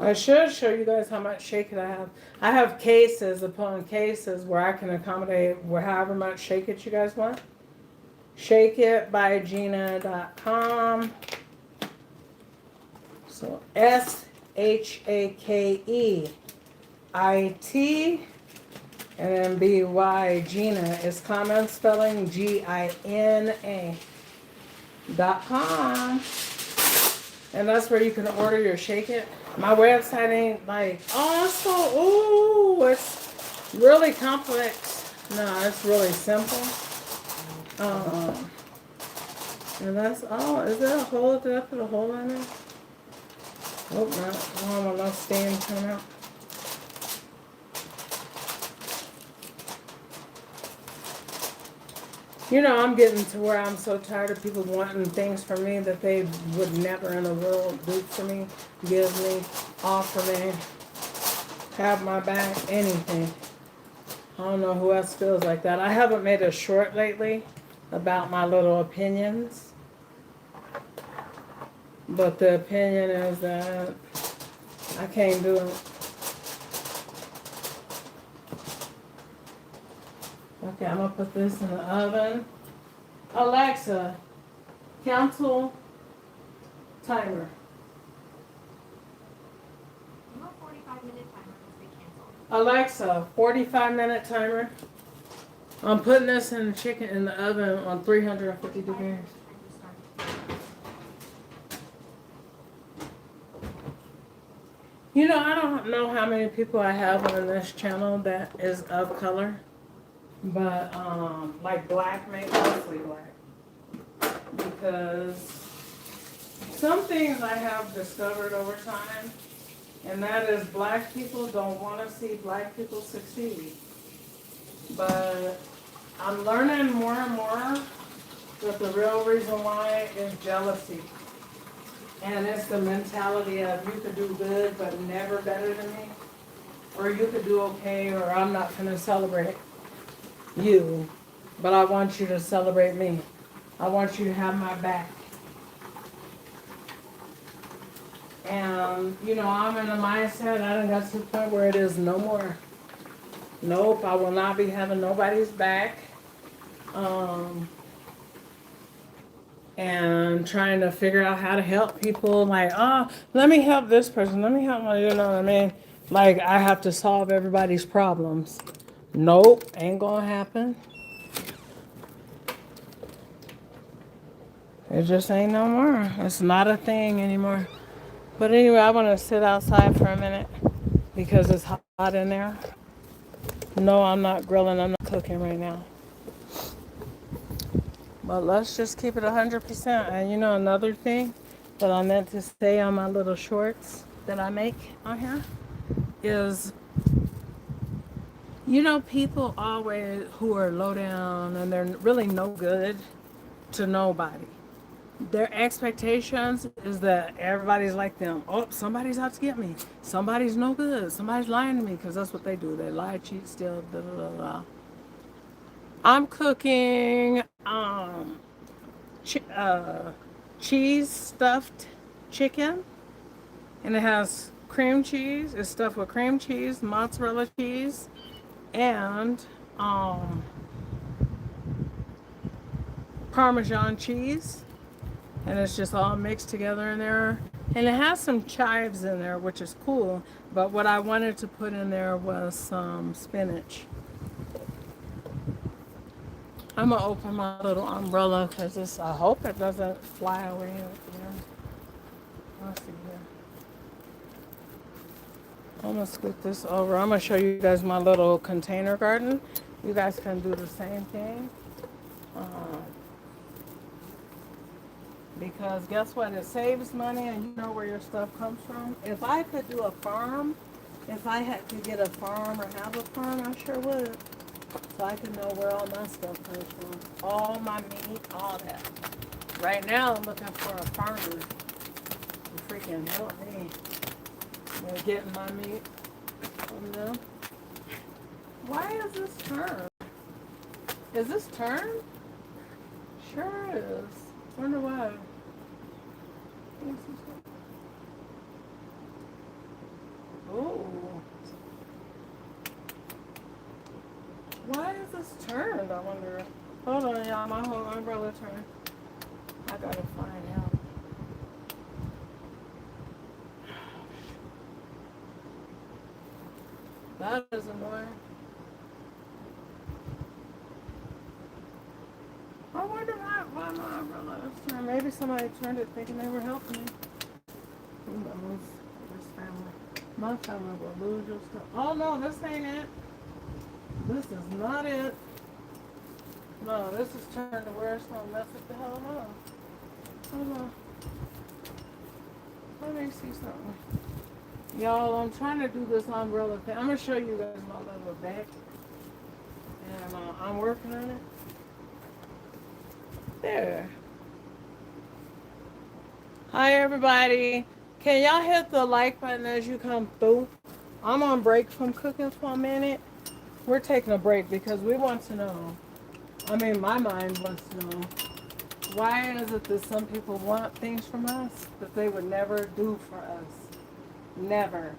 I should show you guys how much shake it I have. I have cases upon cases where I can accommodate however much shake it you guys want. ShakeItByGina.com. So SHAKEIT and then BY Gina is common spelling GINA.com. And that's where you can order your Shake It. My website ain't like, it's really complex. No, it's really simple. And that's all. Is there a hole? Did I put a hole in there? Oh, no. I don't want no steam coming out. You know, I'm getting to where I'm so tired of people wanting things from me that they would never in the world do for me, give me, offer me, have my back, anything. I don't know who else feels like that. I haven't made a short lately about my little opinions. But the opinion is that I can't do it. Okay, I'm going to put this in the oven. Alexa, cancel timer. Your 45-minute timer has been canceled. Alexa, 45-minute timer. I'm putting this in the chicken in the oven on 350 degrees. I don't know how many people I have on this channel that is of color, but like black, mostly black, because some things I have discovered over time, and that is black people don't want to see black people succeed. But I'm learning more and more that the real reason why is jealousy. And it's the mentality of you could do good but never better than me. Or you could do okay, or I'm not going to celebrate you, but I want you to celebrate me. I want you to have my back. And, I'm in a mindset, I done got to the point where it is no more. Nope, I will not be having nobody's back. And trying to figure out how to help people. Like, let me help this person. Let me help my, you know what I mean? Like, I have to solve everybody's problems. Nope, ain't gonna happen. It just ain't no more. It's not a thing anymore. But anyway, I want to sit outside for a minute because it's hot in there. No, I'm not grilling. I'm not cooking right now. But let's just keep it 100%. And another thing that I meant to say on my little shorts that I make on here is, people always who are low down and they're really no good to nobody. Their expectations is that everybody's like them. Oh, somebody's out to get me. Somebody's no good. Somebody's lying to me, because that's what they do. They lie, cheat, steal, blah, blah, blah, blah. I'm cooking cheese stuffed chicken, and it has cream cheese. It's stuffed with cream cheese, mozzarella cheese, and Parmesan cheese, and it's just all mixed together in there. And it has some chives in there, which is cool. But what I wanted to put in there was some spinach. I'm gonna open my little umbrella because I hope it doesn't fly away. Let's see here. I'm gonna scoot this over. I'm gonna show you guys my little container garden. You guys can do the same thing. Because guess what? It saves money, and you know where your stuff comes from. If I could do a farm, if I had to get a farm or have a farm, I sure would. So I could know where all my stuff comes from. All my meat, all that. Right now, I'm looking for a farmer to freaking help me with getting my meat from them. Why is this turned? Is this turned? Sure is. Wonder why. Oh. Why is this turned, I wonder? Hold on, y'all. My whole umbrella turned. I gotta find out. That is annoying. I wonder why my umbrella is turned. Maybe somebody turned it thinking they were helping me. Who knows? This family. My family will lose your stuff. Oh no, this ain't it. This is not it. No, this is turned to where it's gonna mess it the hell up. Hold on. Let me see something. Y'all, I'm trying to do this umbrella thing. I'm gonna show you guys my little back. And I'm working on it. There. Hi everybody. Can y'all hit the like button as you come through? I'm on break from cooking for a minute. We're taking a break because we want to know. I mean, my mind wants to know. Why is it that some people want things from us that they would never do for us? Never.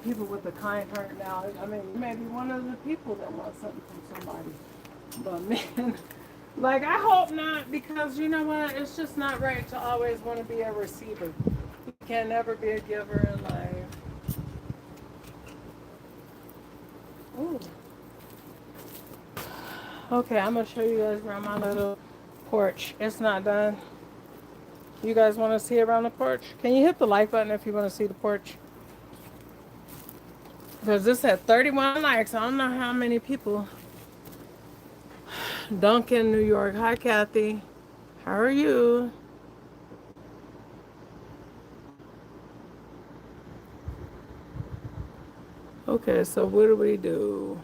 People with a kind heart now. I mean, you may be one of the people that want something from somebody. But man, like, I hope not, because you know what? It's just not right to always want to be a receiver. You can never be a giver in life. Ooh. Okay, I'm going to show you guys around my little porch. It's not done. You guys want to see around the porch? Can you hit the like button if you want to see the porch? Because this had 31 likes. I don't know how many people. Duncan, New York. Hi, Kathy. How are you? Okay, so what do we do?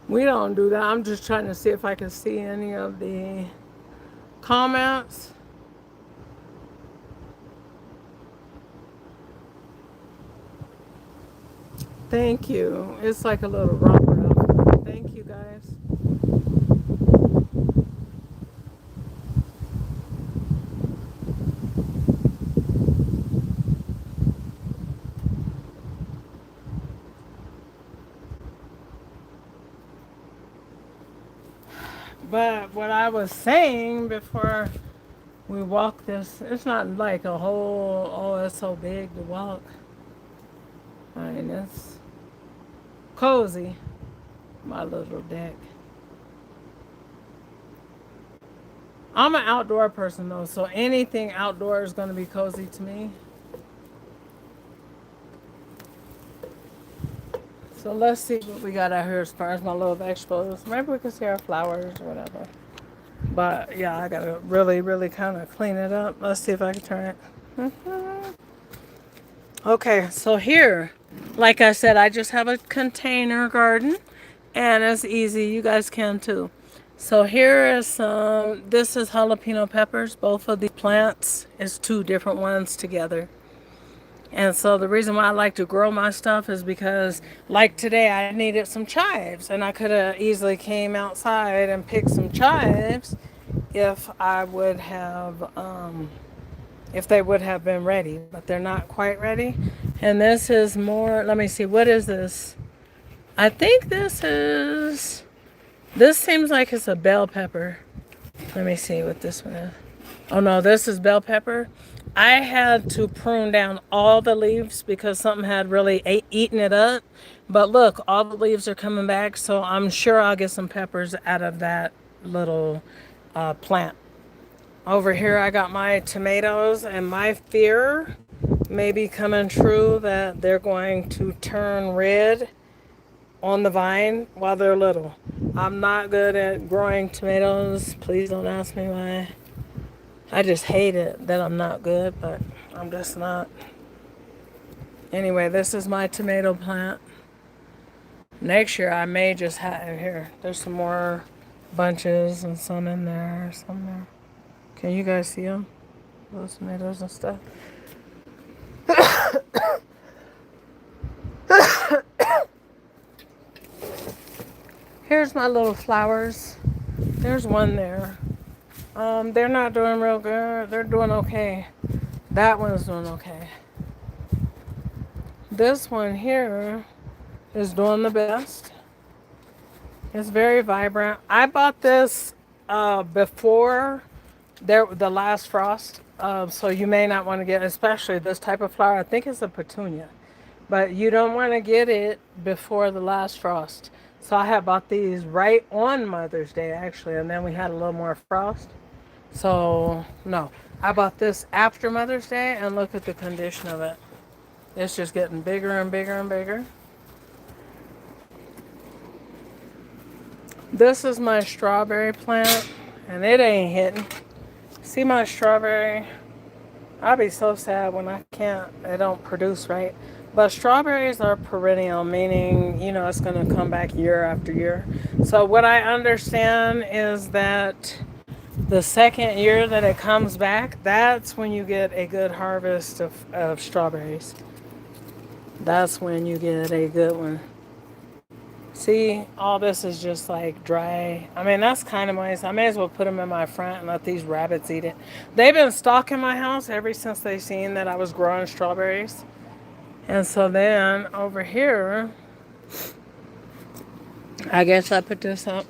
We don't do that. I'm just trying to see if I can see any of the comments. Thank you. It's like a little romper outfit. Thank you, guys. But what I was saying before we walk this, it's not like a whole, oh, it's so big to walk. I mean, it's cozy, my little deck. I'm an outdoor person though, so anything outdoor is going to be cozy to me. So let's see what we got out here as far as my little vegetables. Maybe we can see our flowers or whatever. But yeah, I gotta really, really kind of clean it up. Let's see if I can turn it. Okay, so here, like I said, I just have a container garden and it's easy. You guys can too. So here is some, this is jalapeno peppers. Both of the plants is two different ones together. And so the reason why I like to grow my stuff is because like today I needed some chives and I could have easily came outside and picked some chives if I would have if they would have been ready, but they're not quite ready. And this is more, let me see, what is this? I think this seems like it's a bell pepper. Let me see what this one is. Oh no, this is bell pepper. I had to prune down all the leaves because something had really eaten it up. But look, all the leaves are coming back, so I'm sure I'll get some peppers out of that little plant. Over here, I got my tomatoes, and my fear may be coming true that they're going to turn red on the vine while they're little. I'm not good at growing tomatoes. Please don't ask me why. I just hate it that I'm not good, but I'm just not. Anyway, this is my tomato plant. Next year, I may just have here. There's some more bunches and some in there, some there. Can you guys see them? Those tomatoes and stuff. Here's my little flowers. There's one there. They're not doing real good. They're doing okay. That one's doing okay. This one here is doing the best. It's very vibrant. I bought this before the last frost, so you may not want to get, especially this type of flower. I think it's a petunia, but you don't want to get it before the last frost. So I had bought these right on Mother's Day actually, and then we had a little more frost. So no, I bought this after Mother's Day, and look at the condition of it. It's just getting bigger and bigger and bigger. This is my strawberry plant, and it ain't hitting. See my strawberry? I'll be so sad when they don't produce right. But strawberries are perennial, meaning, it's going to come back year after year. So what I understand is that the second year that it comes back, that's when you get a good harvest of strawberries. That's when you get a good one. See, all this is just like dry. I mean, that's kind of nice. I may as well put them in my front and let these rabbits eat it. They've been stalking my house ever since they seen that I was growing strawberries. And so then over here, I guess I put this up.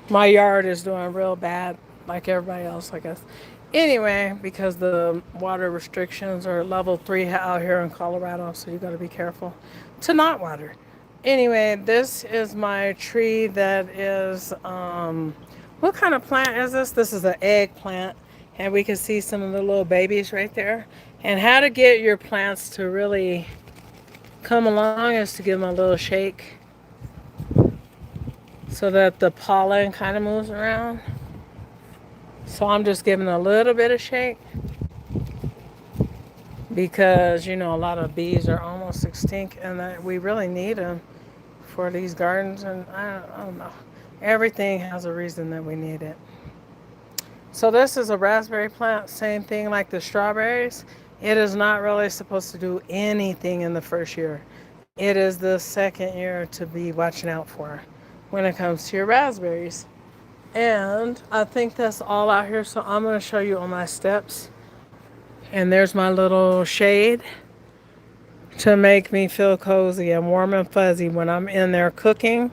My yard is doing real bad, like everybody else, I guess. Anyway, because the water restrictions are level 3 out here in Colorado, so you got to be careful to not water. Anyway, this is my tree that is, what kind of plant is this? This is an eggplant. And we can see some of the little babies right there. And how to get your plants to really come along is to give them a little shake so that the pollen kind of moves around. So I'm just giving a little bit of shake because, you know, a lot of bees are almost extinct and that we really need them for these gardens. And I don't know. Everything has a reason that we need it. So this is a raspberry plant, same thing like the strawberries. It is not really supposed to do anything in the first year. It is the second year to be watching out for when it comes to your raspberries. And I think that's all out here. So I'm going to show you on my steps. And there's my little shade to make me feel cozy and warm and fuzzy when I'm in there cooking.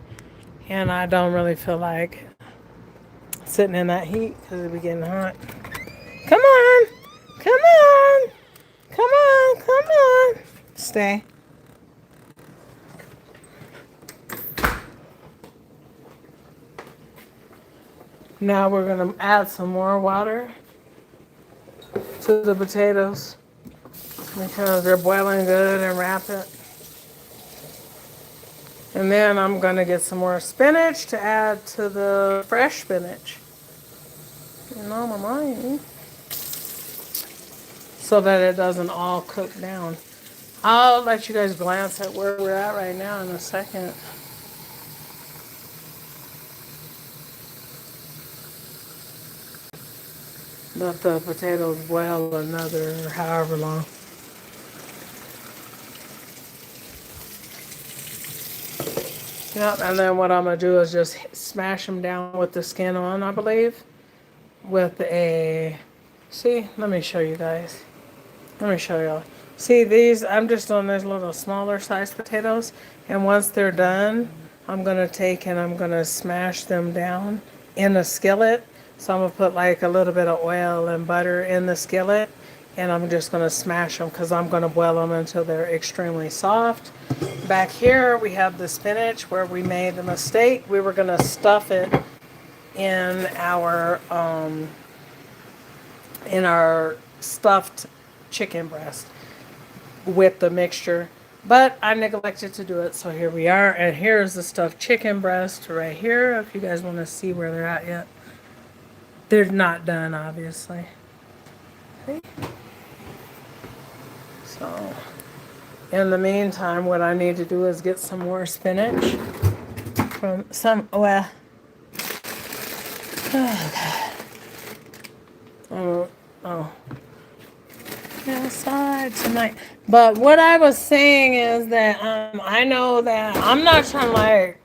And I don't really feel like sitting in that heat because it be getting hot. Come on. Come on. Come on. Come on. Stay. Now we're going to add some more water to the potatoes because they're boiling good and rapid. And then I'm going to get some more spinach to add to the fresh spinach. You know my mind. So that it doesn't all cook down. I'll let you guys glance at where we're at right now in a second. Let the potatoes boil another however long. Yep, and then what I'm going to do is just smash them down with the skin on, I believe. With a, see, let me show you guys. Let me show y'all. See these, I'm just doing these little smaller sized potatoes. And once they're done, I'm going to take and I'm going to smash them down in a skillet. So I'm going to put like a little bit of oil and butter in the skillet. And I'm just going to smash them because I'm going to boil them until they're extremely soft. Back here we have the spinach where we made the mistake. We were going to stuff it in our stuffed chicken breast with the mixture, but I neglected to do it, so here we are. And here's the stuffed chicken breast right here, if you guys want to see where they're at yet. They're not done, obviously. See? So in the meantime, what I need to do is get some more spinach from some, well, oh God. Oh. Outside tonight. But what I was saying is that I know that I'm not trying to like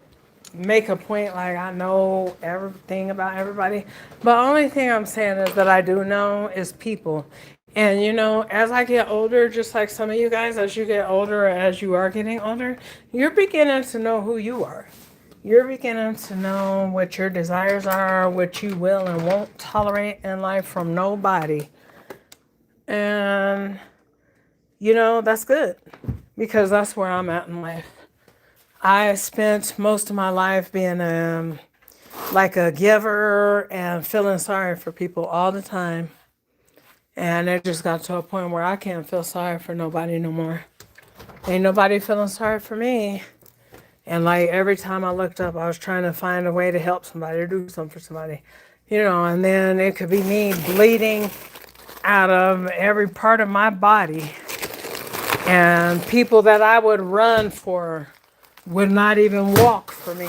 make a point like I know everything about everybody. But only thing I'm saying is that I do know is people. And you know, as I get older, just like some of you guys, as you get older, as you are getting older, you're beginning to know who you are. You're beginning to know what your desires are, what you will and won't tolerate in life from nobody. And, you know, that's good because that's where I'm at in life. I spent most of my life being like a giver and feeling sorry for people all the time. And it just got to a point where I can't feel sorry for nobody no more. Ain't nobody feeling sorry for me. And like every time I looked up, I was trying to find a way to help somebody or do something for somebody. You know, and then it could be me bleeding out of every part of my body. And people that I would run for would not even walk for me.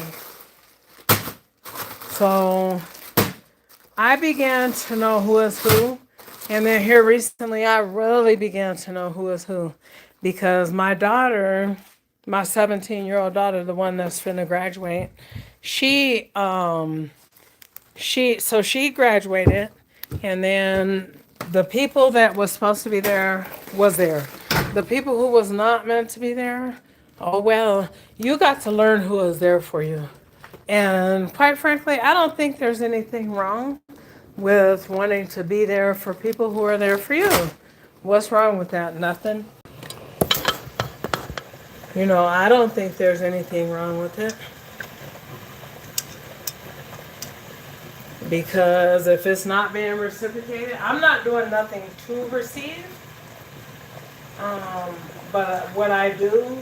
So I began to know who is who. And then here recently, I really began to know who is who. Because my daughter, my 17-year-old daughter, the one that's finna graduate, she graduated. And then the people that was supposed to be there was there. The people who was not meant to be there, oh well, you got to learn who is there for you. And quite frankly, I don't think there's anything wrong with wanting to be there for people who are there for you. What's wrong with that? Nothing. You know, I don't think there's anything wrong with it. Because if it's not being reciprocated, I'm not doing nothing to receive. But what I do,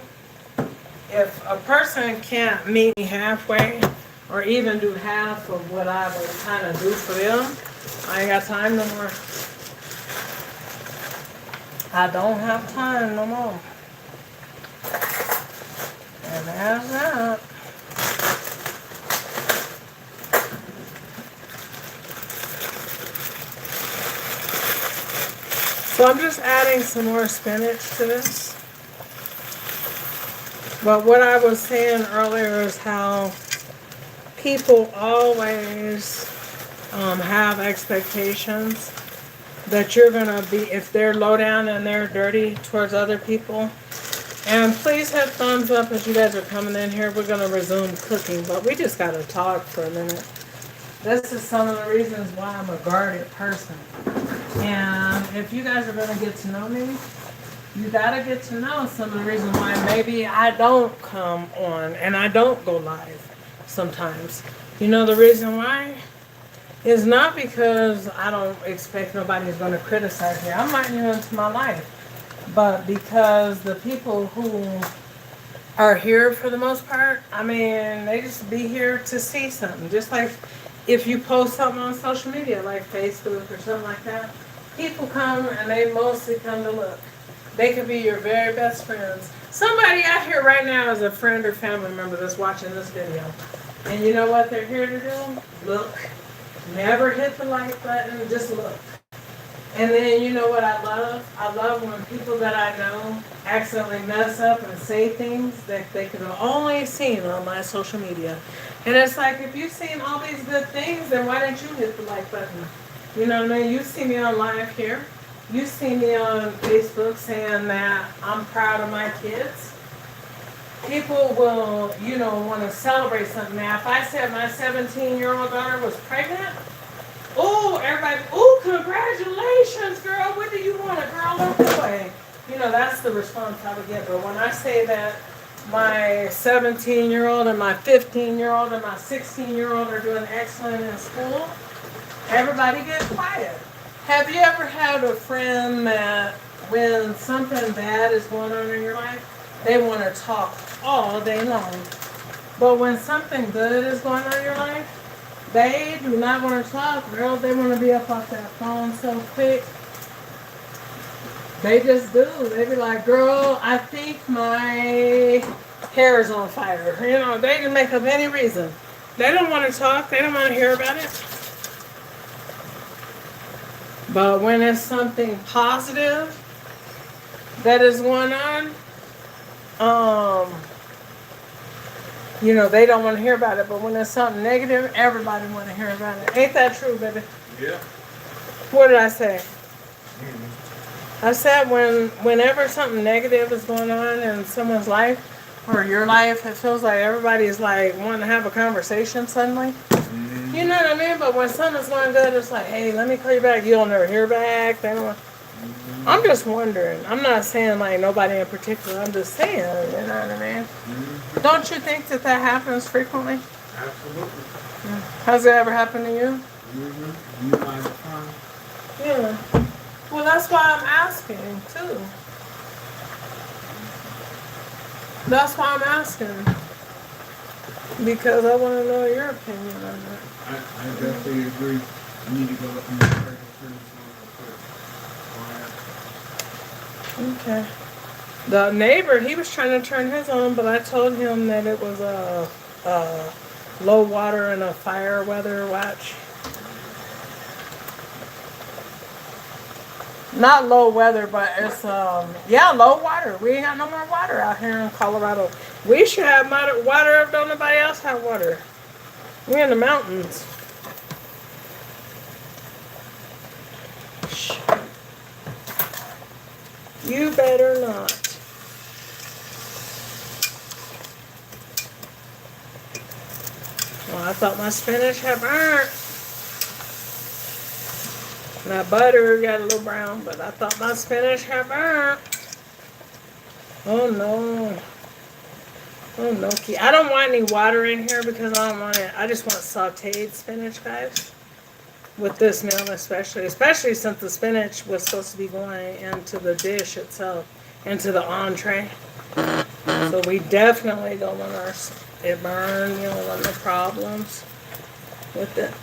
if a person can't meet me halfway or even do half of what I would kind of do for them, I ain't got time no more. I don't have time no more. And that's that. So I'm just adding some more spinach to this. But what I was saying earlier is how people always have expectations that you're going to be, if they're low down and they're dirty towards other people. And please hit thumbs up as you guys are coming in here. We're going to resume cooking, but we just got to talk for a minute. This is some of the reasons why I'm a guarded person. And if you guys are going to get to know me, you got to get to know some of the reasons why maybe I don't come on and I don't go live sometimes. You know the reason why? It's not because I don't expect nobody's going to criticize me. I'm letting you into my life. But because the people who are here for the most part, I mean, they just be here to see something. Just like if you post something on social media, like Facebook or something like that, people come and they mostly come to look. They could be your very best friends. Somebody out here right now is a friend or family member that's watching this video. And you know what they're here to do? Look. Never hit the like button, just look. And then you know what I love? I love when people that I know accidentally mess up and say things that they could have only seen on my social media. And it's like, if you've seen all these good things, then why didn't you hit the like button? You know what I mean? You see me on live here. You see me on Facebook saying that I'm proud of my kids. People will, you know, want to celebrate something. Now, if I said my 17-year-old daughter was pregnant, oh, everybody, oh, congratulations, girl. What do you want, a girl or a boy? You know, that's the response I would get. But when I say that my 17-year-old and my 15-year-old and my 16-year-old are doing excellent in school, everybody gets quiet. Have you ever had a friend that when something bad is going on in your life, they want to talk all day long? But when something good is going on in your life, they do not want to talk, girl. They want to be up off that phone so quick. They just do. They be like, girl, I think my hair is on fire. You know, they can make up any reason. They don't want to talk. They don't want to hear about it. But when it's something positive that is going on, you know, they don't want to hear about it. But when it's something negative, everybody want to hear about it. Ain't that true, baby? Yeah. What did I say? I said whenever something negative is going on in someone's life or your life, it feels like everybody's like wanting to have a conversation suddenly. Mm-hmm. You know what I mean? But when something's going good, it's like, hey, let me call you back. You don't never hear back. They don't. I'm just wondering. I'm not saying like nobody in particular. I'm just saying, you know what I mean? Mm-hmm. Don't you think that happens frequently? Absolutely. Has it ever happened to you? Mm-hmm. You find it fun? Yeah. Well, that's why I'm asking, too. That's why I'm asking. Because I want to know your opinion on it. I definitely agree. I need to go up and turn this on real quick. Okay. The neighbor, he was trying to turn his on, but I told him that it was a low water and a fire weather watch. Not low weather, but it's low water. We ain't got no more water out here in Colorado. We should have water if don't nobody else have water. We're in the mountains. Shh. You better not. Well, I thought my spinach had burnt. My butter got a little brown, but I thought my spinach had burnt. Oh no. Oh, gnocchi. I don't want any water in here because I don't want it. I just want sauteed spinach, guys. With this meal especially since the spinach was supposed to be going into the dish itself, into the entree. So we definitely don't want it burn, you know, no problems with it.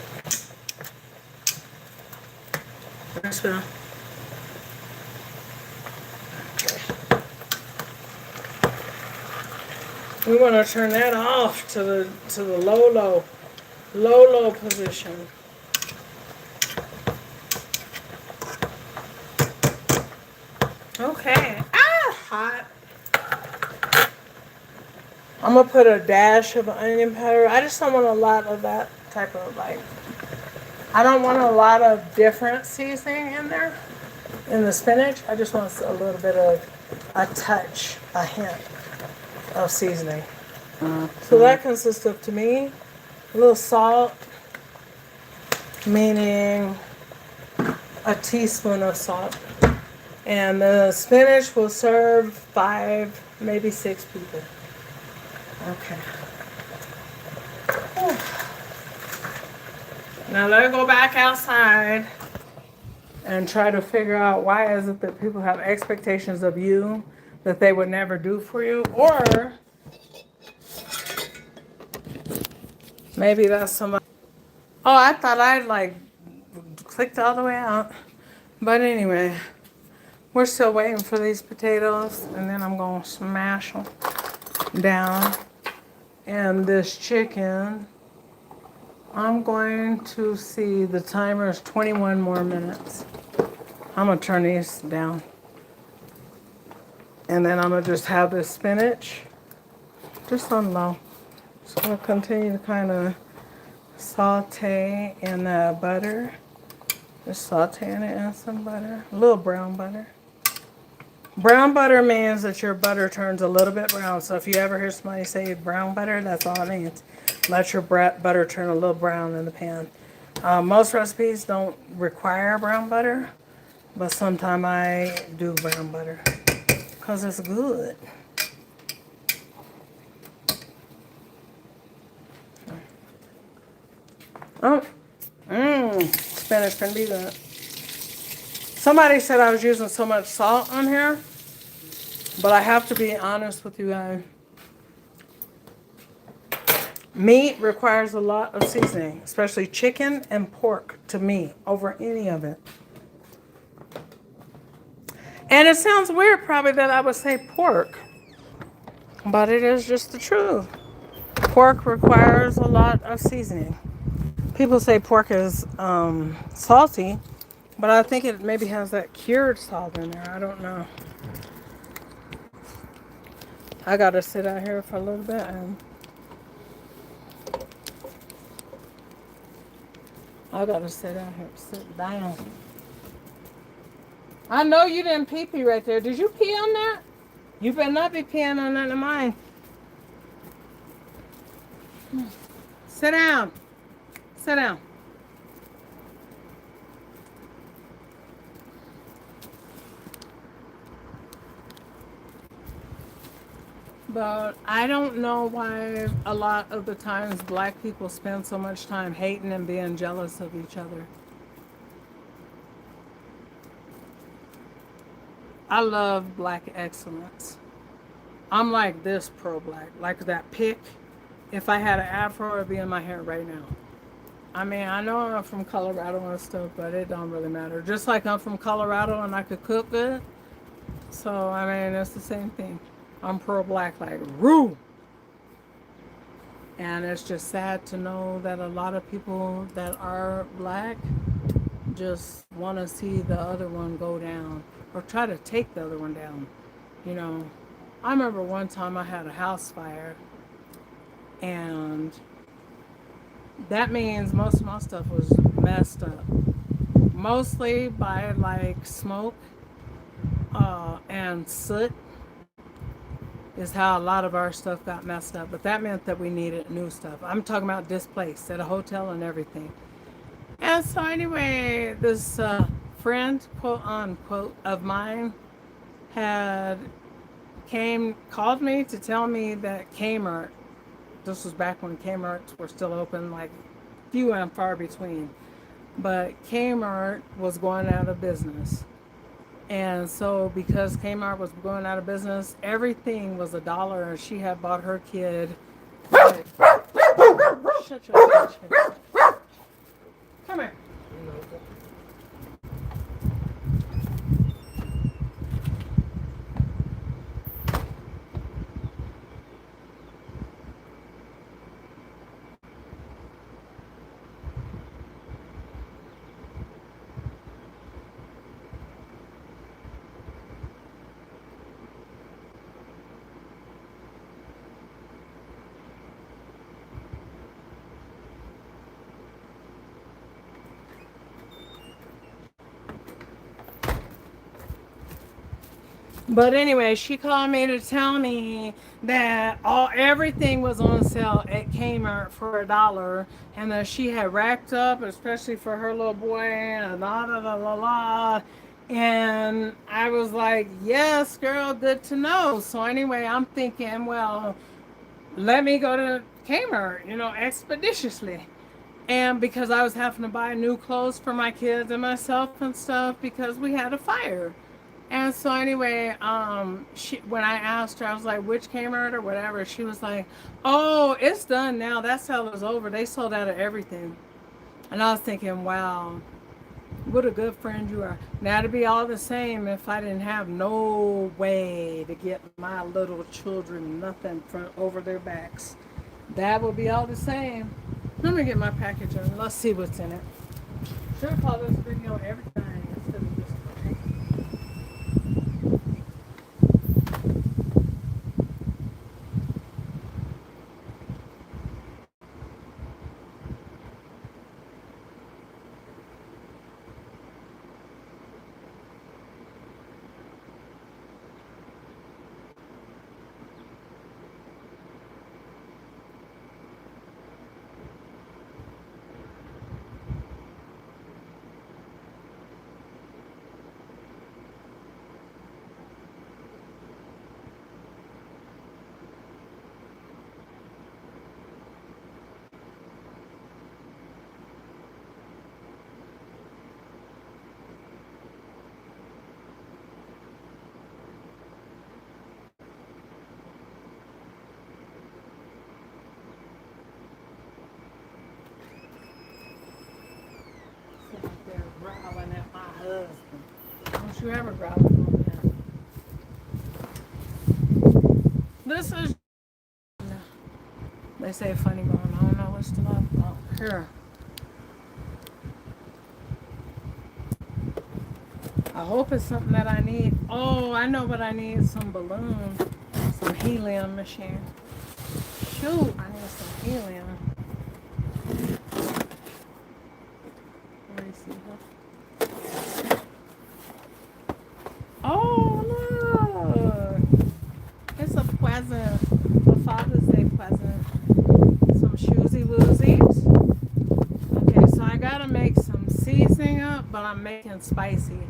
So, we want to turn that off to the low position. Okay. Hot. I'm gonna put a dash of onion powder. I just don't want a lot of that type of I don't want a lot of different seasoning in there in the spinach. I just want a little bit of a touch, a hint of seasoning. So that consists of, to me, a little salt, meaning a teaspoon of salt. And the spinach will serve 5, maybe 6 people. Okay. Whew. Now let's go back outside and try to figure out why is it that people have expectations of you that they would never do for you, or maybe that's somebody. Oh, I thought I'd clicked all the way out. But anyway, we're still waiting for these potatoes, and then I'm gonna smash them down. And this chicken, I'm going to see the timer is 21 more minutes. I'm gonna turn these down. And then I'm gonna just have this spinach just on low. So I'm gonna continue to kind of saute in butter. Just sauteing it in some butter, a little brown butter. Brown butter means that your butter turns a little bit brown. So if you ever hear somebody say brown butter, that's all it means. Let your butter turn a little brown in the pan. Most recipes don't require brown butter, but sometimes I do brown butter because it's good. Oh, spinach can be good. Somebody said I was using so much salt on here, but I have to be honest with you guys. Meat requires a lot of seasoning, especially chicken and pork to me over any of it. And it sounds weird probably that I would say pork, but it is just the truth. Pork requires a lot of seasoning. People say pork is salty, but I think it maybe has that cured salt in there. I don't know. I gotta sit out here for a little bit and I gotta sit out here, sit down. I know you didn't pee right there. Did you pee on that? You better not be peeing on none of mine. Sit down. Sit down. But I don't know why a lot of the times black people spend so much time hating and being jealous of each other. I love black excellence. I'm like this pro-black, like that pick. If I had an afro, it'd be in my hair right now. I mean, I know I'm from Colorado and stuff, but it don't really matter. Just like I'm from Colorado and I could cook good. So, I mean, it's the same thing. I'm pro-black, like, roo! And it's just sad to know that a lot of people that are black just want to see the other one go down or try to take the other one down. You know, I remember one time I had a house fire, and that means most of my stuff was messed up. Mostly by like smoke and soot is how a lot of our stuff got messed up. But that meant that we needed new stuff. I'm talking about displaced at a hotel and everything. And so anyway, this friend, quote unquote, of mine had called me to tell me that Kmart, this was back when Kmart's were still open, like few and far between, but Kmart was going out of business. And so because Kmart was going out of business, everything was $1, and she had bought her kid. Like, shut your bitch. Come here. But anyway, she called me to tell me that everything was on sale at Kmart for $1, and that she had racked up, especially for her little boy, and la la la la la. And I was like, yes, girl, good to know. So anyway, I'm thinking, well, let me go to Kmart, expeditiously. And because I was having to buy new clothes for my kids and myself and stuff because we had a fire. And so anyway, when I asked her, I was like, which Kmart or whatever, she was like, oh, it's done now. That sale is over. They sold out of everything. And I was thinking, wow, what a good friend you are. Now it'd be all the same if I didn't have no way to get my little children nothing from over their backs. That would be all the same. Let me get my package and let's see what's in it. Should have called this video everything instead of just growling at my husband. Don't you ever growl at me. This is, they say funny bone. I don't know what's to laugh about. Here. I hope it's something that I need. Oh, I know what I need. Some balloon. Some helium machine. Shoot, I need some helium. Let me see her. Oh, look. It's a present. A Father's Day present. Some shoesy woozies. Okay, so I gotta make some seasoning up, but I'm making spicy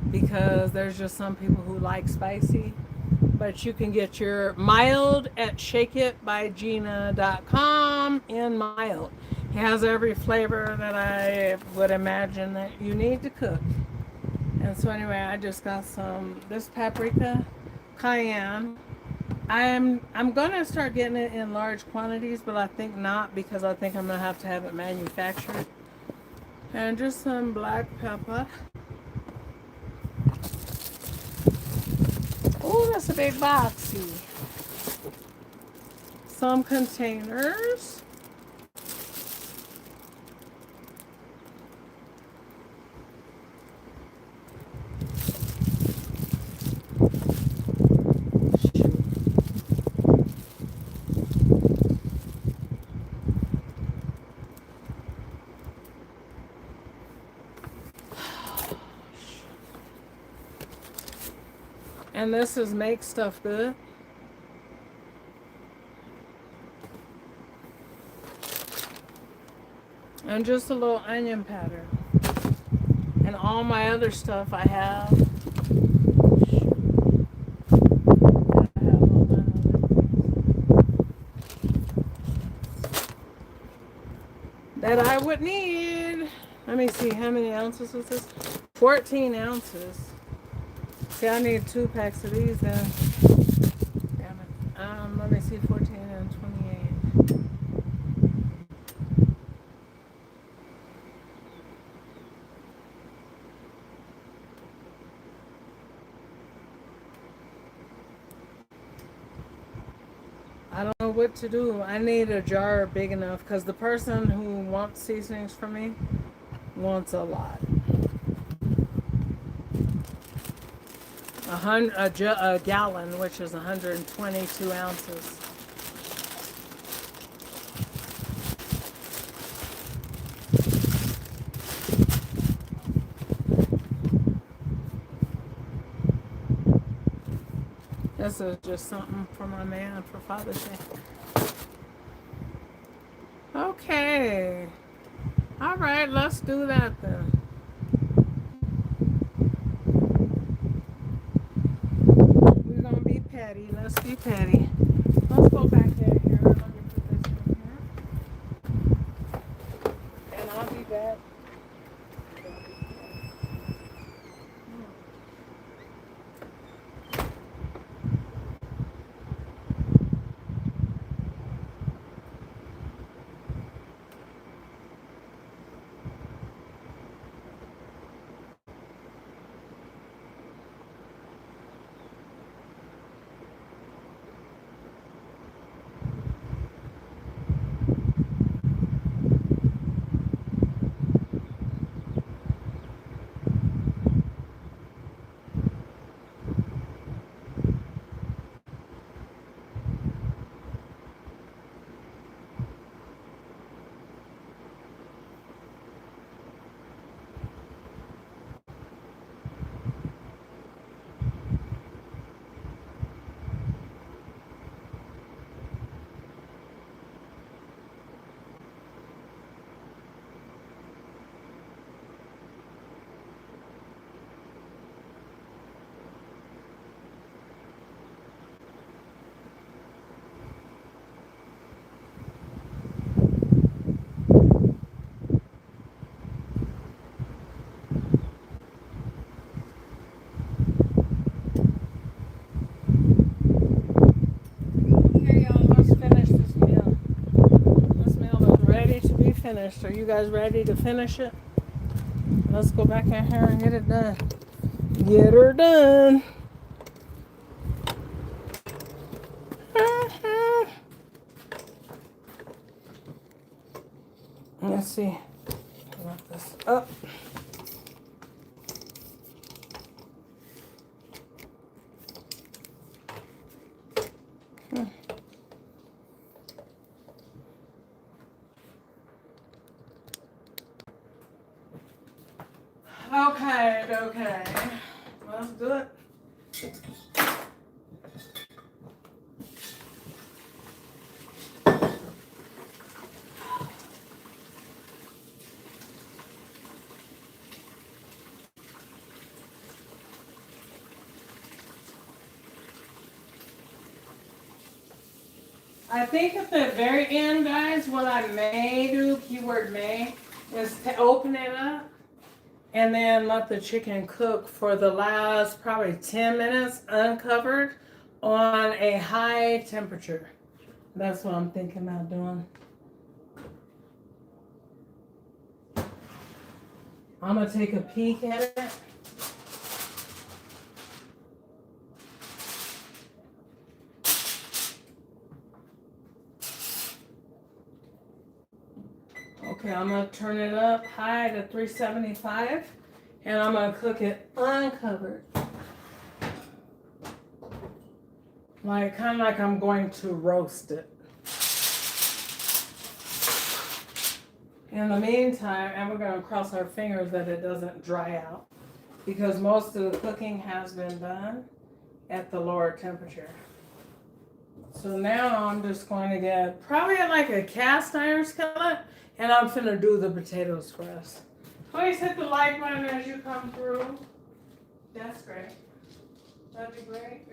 because there's just some people who like spicy. But you can get your mild at shakeitbygina.com in mild. It has every flavor that I would imagine that you need to cook. And so anyway, I just got this paprika, cayenne. I'm gonna start getting it in large quantities, but I think not because I think I'm gonna have to have it manufactured. And just some black pepper. Oh, that's a big boxy. Some containers. And this is Make Stuff Good. And just a little onion powder. And all my other stuff I have that I would need. Let me see, how many ounces is this? 14 ounces. See, I need 2 packs of these then. Damn it. Let me see, 14 and 28. I don't know what to do. I need a jar big enough because the person who wants seasonings from me wants a lot. A gallon, which is 122 ounces. This is just something for my man for Father's Day. Okay. All right, let's do that then. We're gonna be petty. Let's be petty. Let's go back in here. Let me put this in here. And I'll be back. Okay, y'all, let's finish this meal. This meal is ready to be finished. Are you guys ready to finish it? Let's go back in here and get it done. Get her done. Let's see. Lock this up. Okay. Let's do it. I think at the very end, guys, what I may do, keyword may, is to open it up and then let the chicken cook for the last probably 10 minutes uncovered on a high temperature. That's what I'm thinking about doing. I'm going to take a peek at it. Okay, I'm going to turn it up high to 375 and I'm going to cook it uncovered. Like, kind of like I'm going to roast it. In the meantime, and we're going to cross our fingers that it doesn't dry out because most of the cooking has been done at the lower temperature. So now I'm just going to get probably like a cast iron skillet and I'm finna do the potatoes for us. Please hit the like button as you come through. That's great. That'd be great.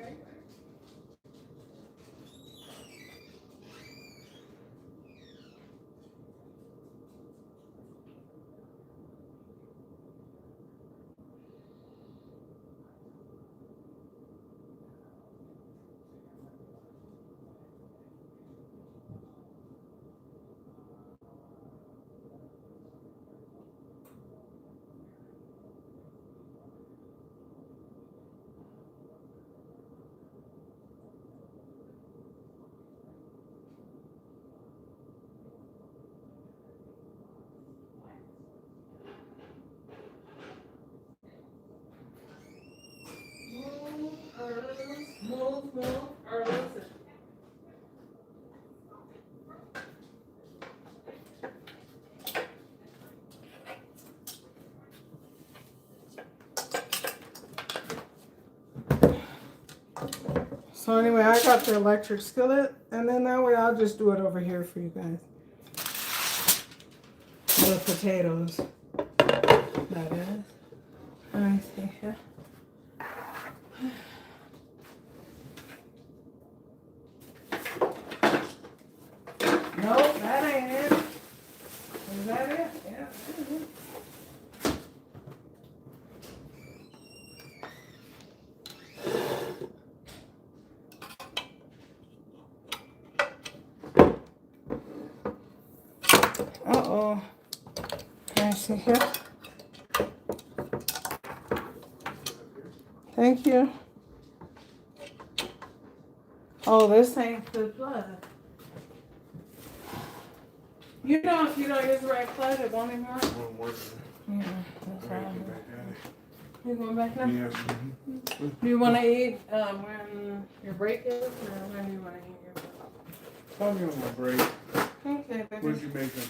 So anyway, I got the electric skillet, and then that way I'll just do it over here for you guys. The potatoes. That is. Let me see here. No, that ain't it. Is that it? Yeah, that is it. Uh-oh. Can I see here? Thank you. Oh, this ain't the blood. You know, if you don't use the right blood, it won't even work. Won't work. Yeah, that's I gotta right. get back at You going back now? it. Yeah. Do you want to eat when your break is, or when do you want to eat your break? Call me on my break. Okay, baby. What'd you make them?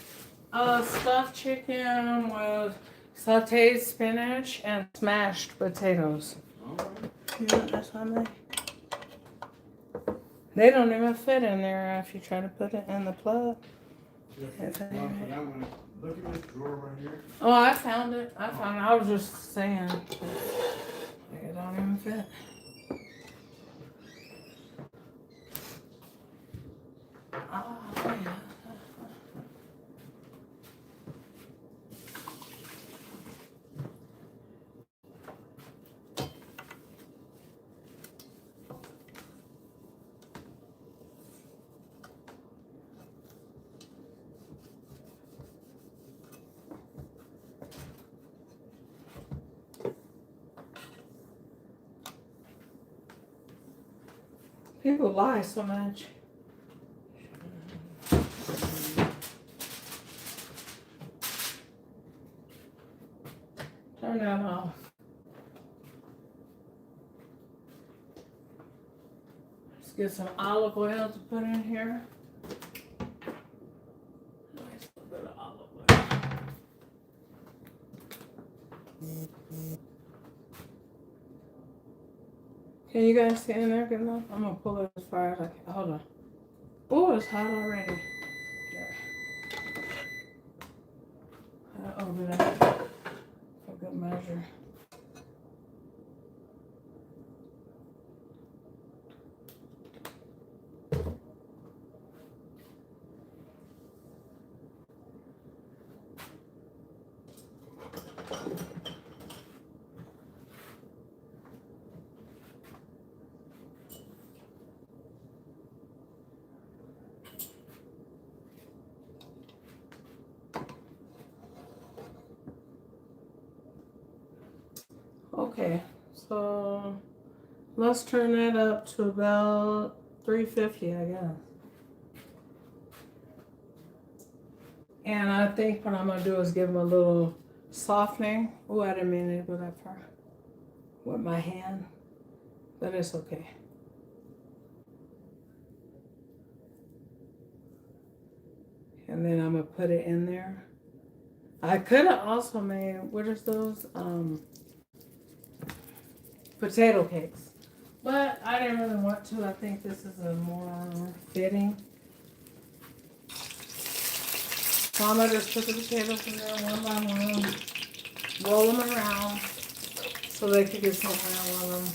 Stuffed chicken with sauteed spinach and smashed potatoes. Alright. Yeah, that's what I make. They don't even fit in there if you try to put it in the plug. Is that Well, right? I wanna look at this drawer right here. Oh, I found it. I was just saying. It don't even fit. Oh, yeah. People lie so much. Turn that off. Let's get some olive oil to put in here. Nice little bit of olive oil. Can you guys see in there good enough? I'm gonna pull it as far as I can. Hold on. Oh, it's hot already. There. Over there. For good measure. Okay, so let's turn that up to about 350, I guess. And I think what I'm gonna do is give them a little softening. Oh, I didn't mean to go that far with my hand, but it's okay. And then I'm gonna put it in there. I could have also made, what is those? Potato cakes. But I didn't really want to. I think this is a more fitting. So I'm gonna just put the potatoes in there one by one. Roll them around so they can get some oil on them.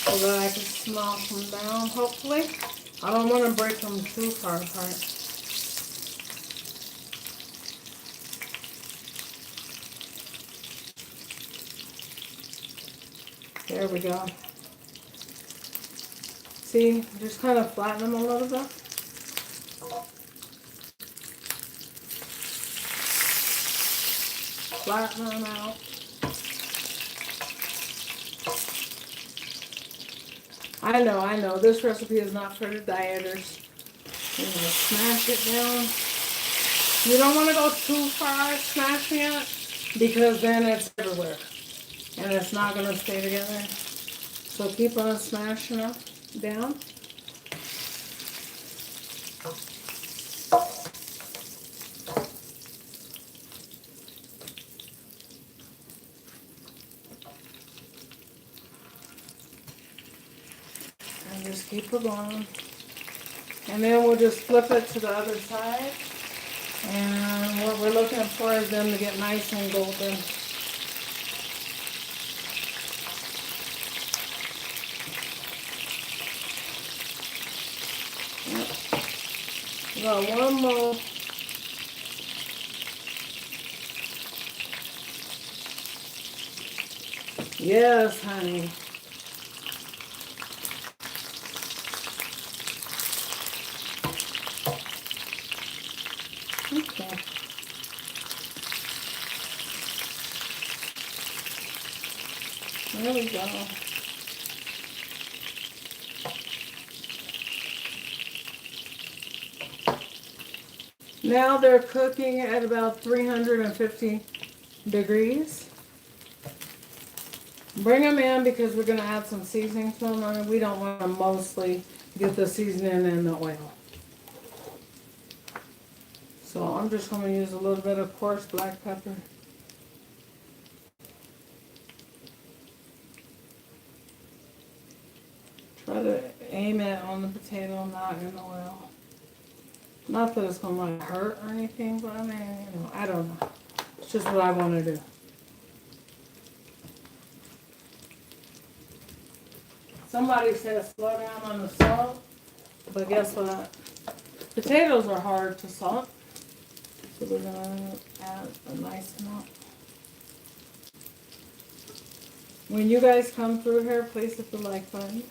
So that I can smash them down, hopefully. I don't want to break them too far apart. There we go. See, just kind of flatten them a little bit. Flatten them out. I know. This recipe is not for the dieters. You know, smash it down. You don't want to go too far smashing it because then it's everywhere. And it's not going to stay together. So keep on smashing it down. keep it going. And then we'll just flip it to the other side. And what we're looking for is them to get nice and golden. Yep. Got one more. Yes, honey. Okay. There we go. Now they're cooking at about 350 degrees. Bring them in because we're going to add some seasoning to them. I mean, we don't want to mostly get the seasoning in the oil. So I'm just going to use a little bit of coarse black pepper. Try to aim it on the potato, not in the oil. Not that it's going to like hurt or anything, but I mean, you know, I don't know. It's just what I want to do. Somebody said slow down on the salt, but guess what? Potatoes are hard to salt. So we're going to add a nice amount. When you guys come through here, please hit the like button.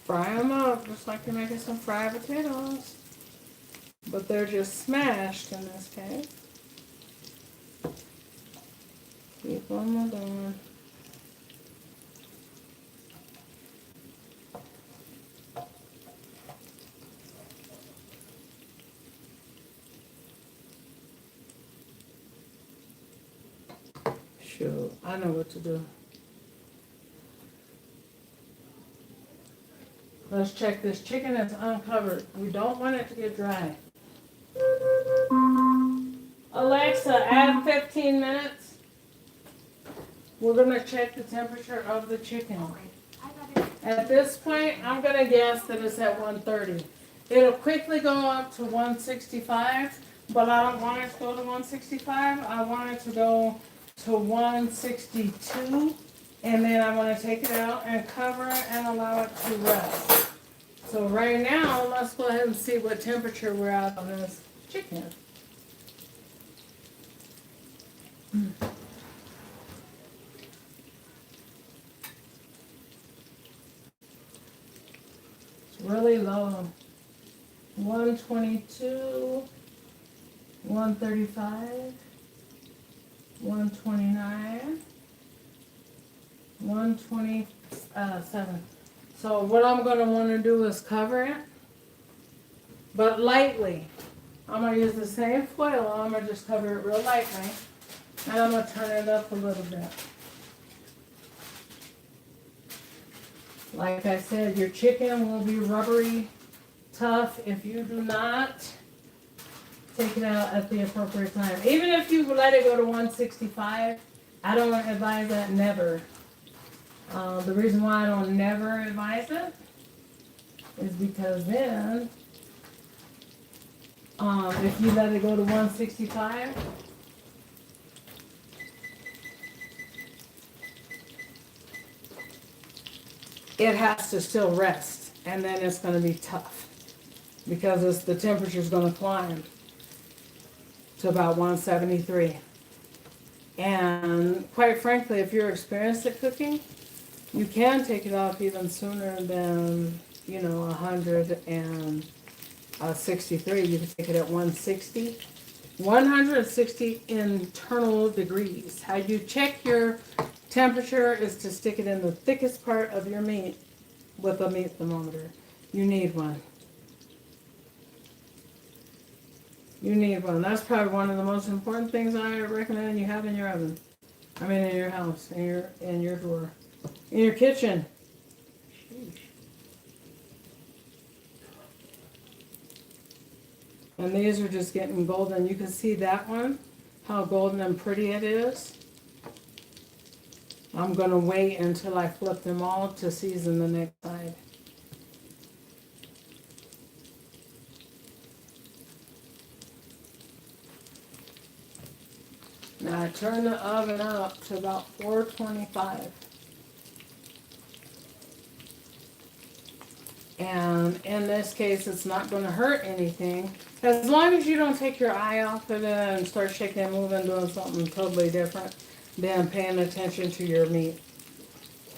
Fry them up just like you're making some fried potatoes. But they're just smashed in this case. Keep on going. Shoot, I know what to do. Let's check this chicken that's uncovered. We don't want it to get dry. Alexa, add 15 minutes. We're going to check the temperature of the chicken. At this point, I'm going to guess that it's at 130. It'll quickly go up to 165, but I don't want it to go to 165. I want it to go to 162, and then I want to take it out and cover it and allow it to rest. So right now, let's go ahead and see what temperature we're at on this chicken. It's really low. 122, 135, 129, 127. So what I'm going to want to do is cover it, but lightly. I'm going to use the same foil. I'm going to just cover it real lightly, and I'm going to turn it up a little bit. Like I said, your chicken will be rubbery tough if you do not take it out at the appropriate time. Even if you let it go to 165, I don't advise that, never. The reason why I don't never advise it is because then, if you let it go to 165, it has to still rest, and then it's going to be tough because the temperature is going to climb to about 173. And quite frankly, if you're experienced at cooking, you can take it off even sooner than, 163. You can take it at 160. 160 internal degrees. How you check your temperature is to stick it in the thickest part of your meat with a meat thermometer. You need one. You need one. That's probably one of the most important things I recommend you have in your oven. I mean, in your house, in your drawer, in your kitchen. Sheesh. And these are just getting golden. You can see that one, how golden and pretty it is. I'm gonna wait until I flip them all to season the next side. Now I turn the oven up to about 425. And in this case, it's not going to hurt anything. As long as you don't take your eye off of it and start shaking and moving, doing something totally different than paying attention to your meat.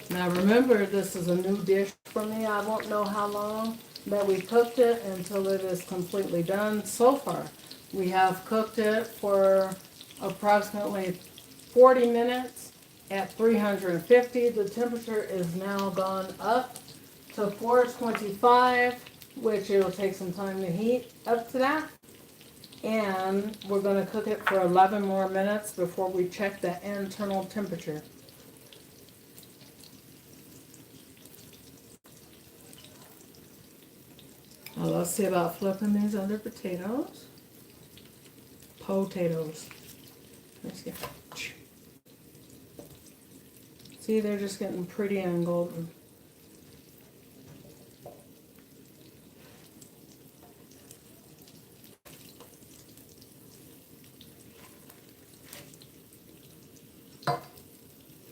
Now remember, this is a new dish for me. I won't know how long that we cooked it until it is completely done. So far, we have cooked it for approximately 40 minutes at 350. The temperature is now gone up to 425, which it'll take some time to heat up to that. And we're going to cook it for 11 more minutes before we check the internal temperature. Now let's see about flipping these other potatoes. Potatoes. Let's get. See, they're just getting pretty and golden.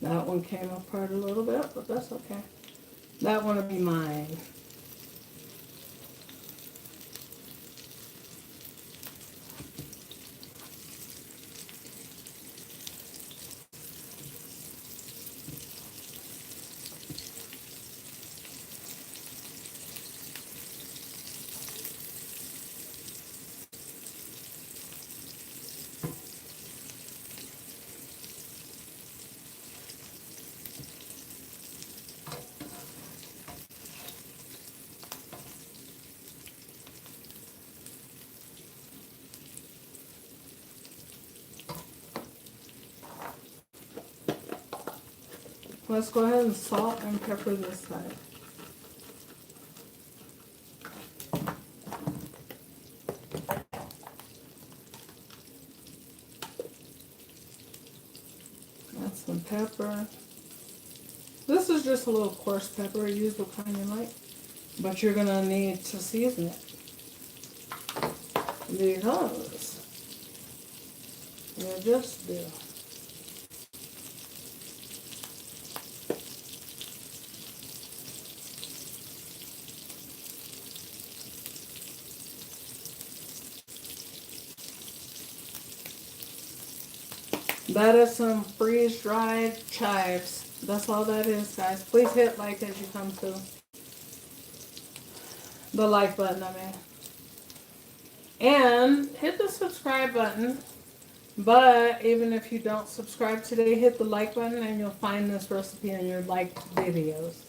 That one came apart a little bit, but that's okay. That one will be mine. Let's go ahead and salt and pepper this side. Add some pepper. This is just a little coarse pepper. Use the kind you like. But you're going to need to season it. Because you just do. That is some freeze-dried chives. That's all that is, guys. Please hit like as you come to. The like button, I mean. And hit the subscribe button. But even if you don't subscribe today, hit the like button and you'll find this recipe in your liked videos.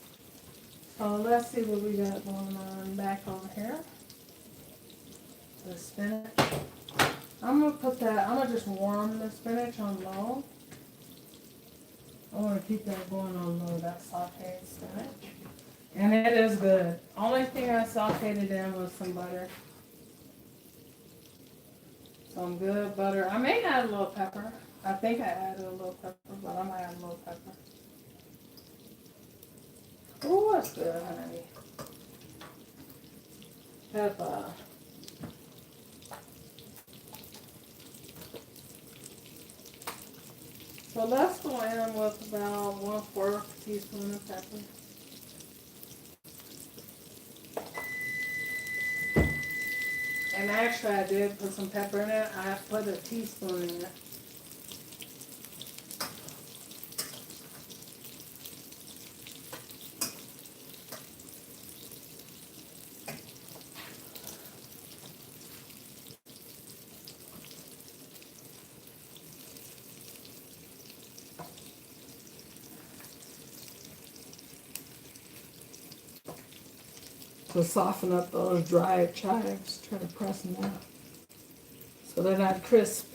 So let's see what we got going on back over here. The spinach. I'm gonna just warm the spinach on low. I want to keep that going on low, that sauteed spinach. And it is good. Only thing I sauteed it in was some butter. Some good butter. I may add a little pepper. I think I added a little pepper, but I might add a little pepper. Ooh, that's good, honey. Pepper. So let's go in with about 1/4 teaspoon of pepper. And actually I did put some pepper in it. I put a teaspoon in it. To soften up those dried chives, try to press them out so they're not crispy.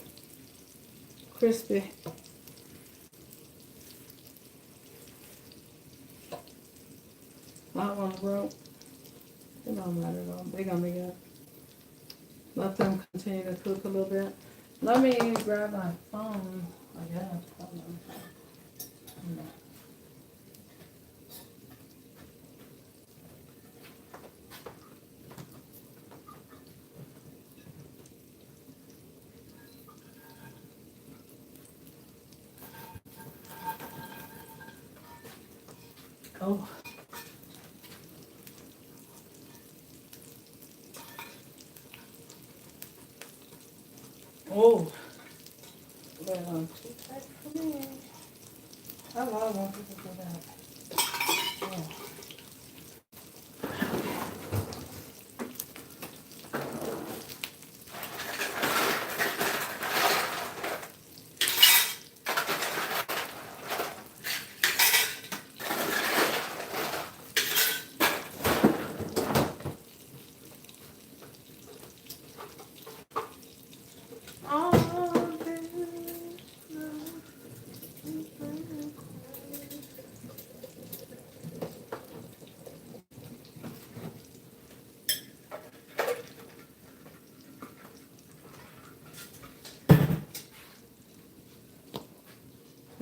That one broke. It don't matter though. They're gonna be good. let them continue to cook a little bit. Let me grab my phone, I guess. Hold on. Oh. Oh. Well, too tight for me. I love when people do that. Yeah.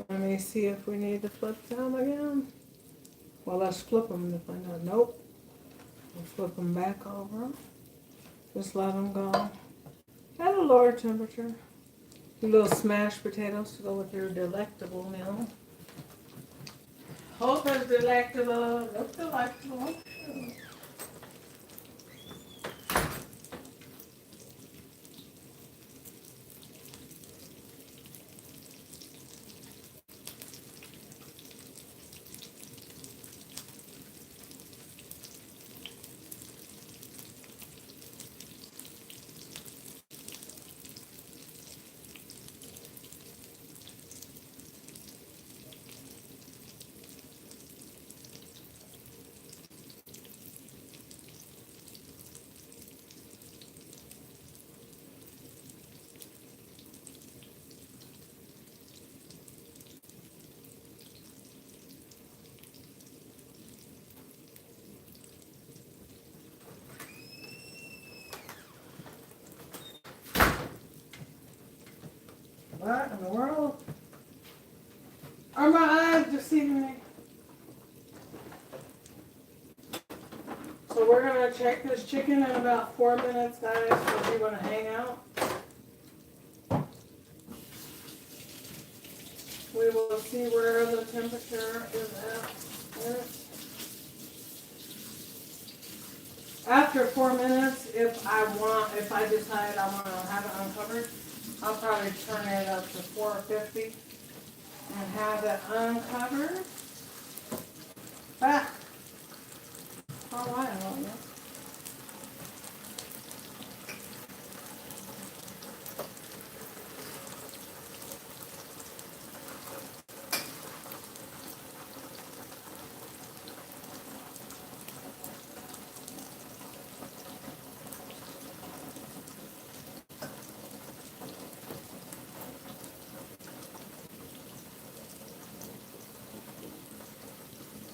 Let me see if we need to flip them again. Well, let's flip them to find out. Nope. We'll flip them back over. Just let them go at a lower temperature. Do little smashed potatoes to go with your delectable meal. Hope it's delectable. Look delectable. What in the world? Are my eyes deceiving me? So we're gonna check this chicken in about 4 minutes, guys, because we're gonna hang out. We will see where the temperature is at. After 4 minutes, if I decide I want to have it uncovered, I'll probably turn it up to 450 and have it uncovered. Ah! For a while, yeah.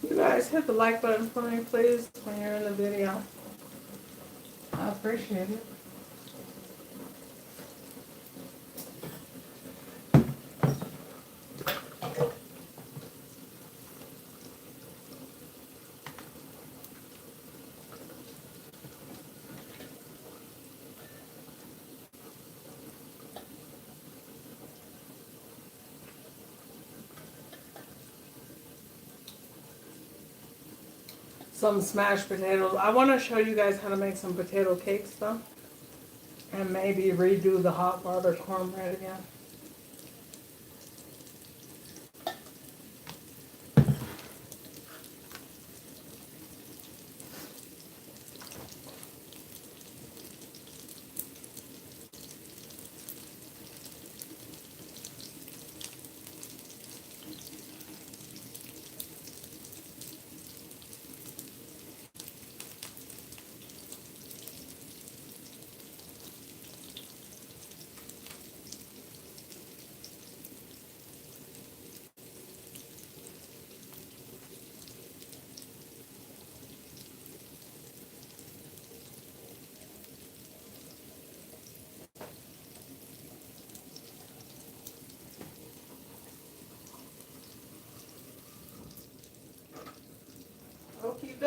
You guys hit the like button for me, please, when you're in the video. I appreciate it. Some smashed potatoes. I want to show you guys how to make some potato cakes, though. And maybe redo the hot water cornbread again.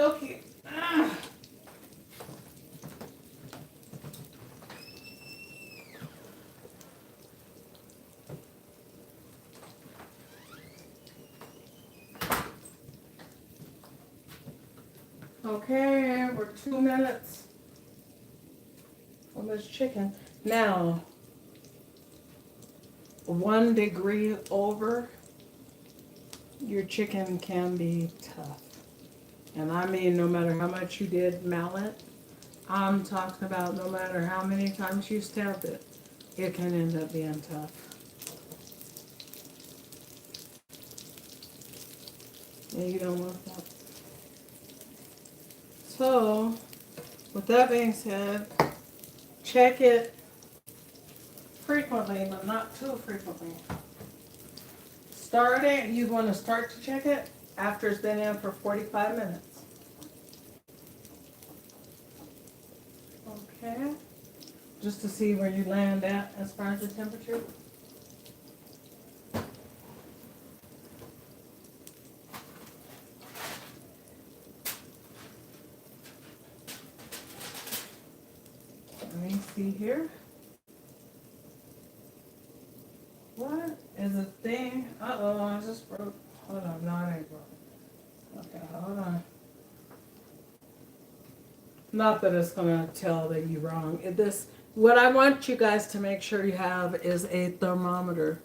dokie. Ah. Okay, we're 2 minutes on this chicken. Now, 1 degree over, your chicken can be tough. And I mean, no matter how much you did mallet, I'm talking about no matter how many times you stabbed it, it can end up being tough. Yeah, you don't want that. So, with that being said, check it frequently, but not too frequently. You want to start to check it after it's been in for 45 minutes. Okay. Just to see where you land at as far as the temperature. Let me see here. What is a thing? Uh-oh, I just broke. Hold on, no, it ain't broke. Okay, hold on. Not that it's gonna tell that you're wrong. What I want you guys to make sure you have is a thermometer.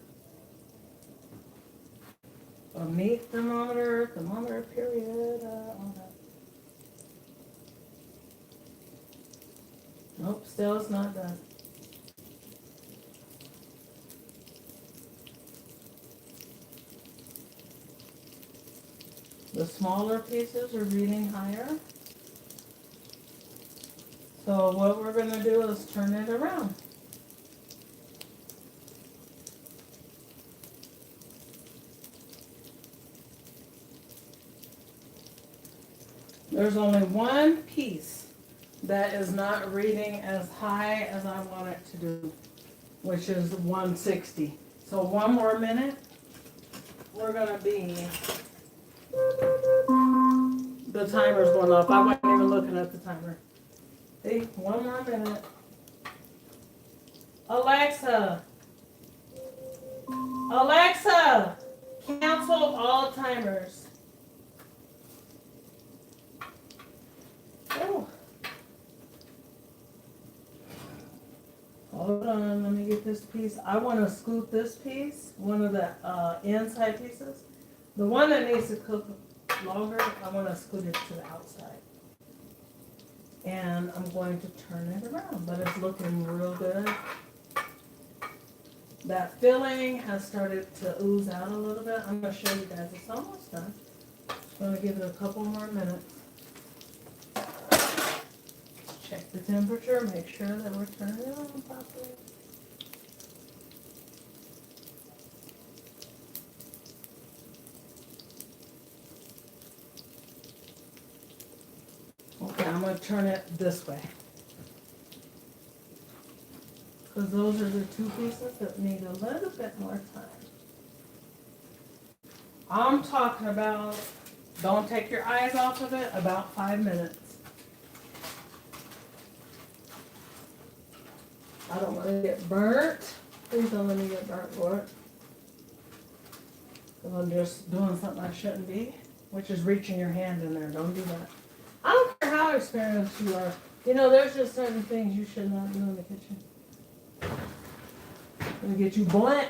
A meat thermometer, period, all that. Nope, still it's not done. The smaller pieces are reading higher. So what we're going to do is turn it around. There's only one piece that is not reading as high as I want it to do, which is 160. So 1 more minute, we're going to be, the timer's going up. I wasn't even looking at the timer. See, 1 more minute. Alexa, cancel all timers. Oh. Hold on, let me get this piece. I want to scoop this piece, one of the inside pieces. The one that needs to cook longer, I want to scoot it to the outside. And I'm going to turn it around, but it's looking real good. That filling has started to ooze out a little bit. I'm going to show you guys. It's almost done. I'm going to give it a couple more minutes. Check the temperature, make sure that we're turning it on properly. Okay, I'm going to turn it this way. Because those are the 2 pieces that need a little bit more time. I'm talking about, don't take your eyes off of it, about 5 minutes. I don't want to get burnt. Please don't let me get burnt, Lord. Because I'm just doing something I shouldn't be, which is reaching your hand in there. Don't do that. I don't care how experienced you are. You know, there's just certain things you should not do in the kitchen. Let me get you blunt.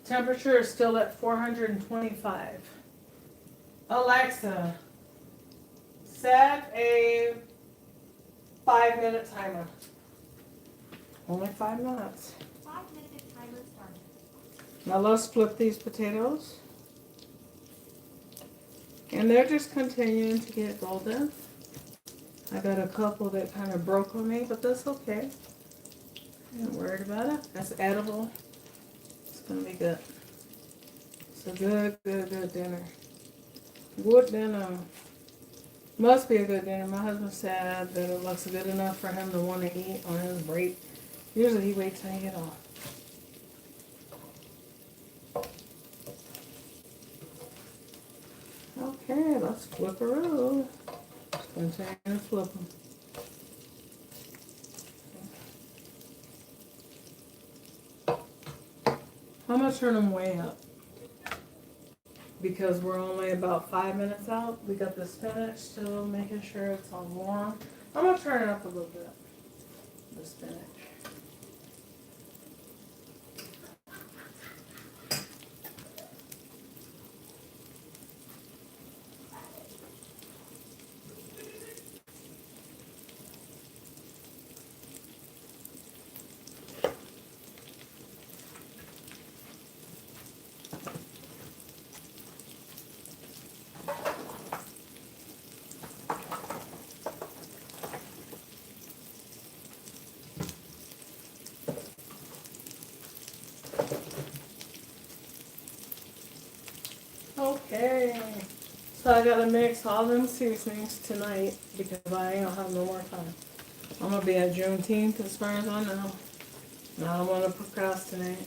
Temperature is still at 425. Alexa, set a 5-minute timer. Only 5 minutes. 5-minute timer started. Now let's flip these potatoes. And they're just continuing to get golden. I got a couple that kind of broke on me, but that's okay. I'm not worried about it. That's edible. It's going to be good. It's a good dinner. Good dinner. Must be a good dinner. My husband said that it looks good enough for him to want to eat on his break. Usually he waits till he get off. Okay, let's flip her over. Continue to flip them. I'm gonna turn them way up because we're only about 5 minutes out. We got the spinach still, making sure it's all warm. I'm gonna turn it up a little bit. The spinach. Okay, so I gotta mix all them seasonings tonight because I ain't gonna have no more time. I'm gonna be at Juneteenth as far as I know. And I don't wanna procrastinate.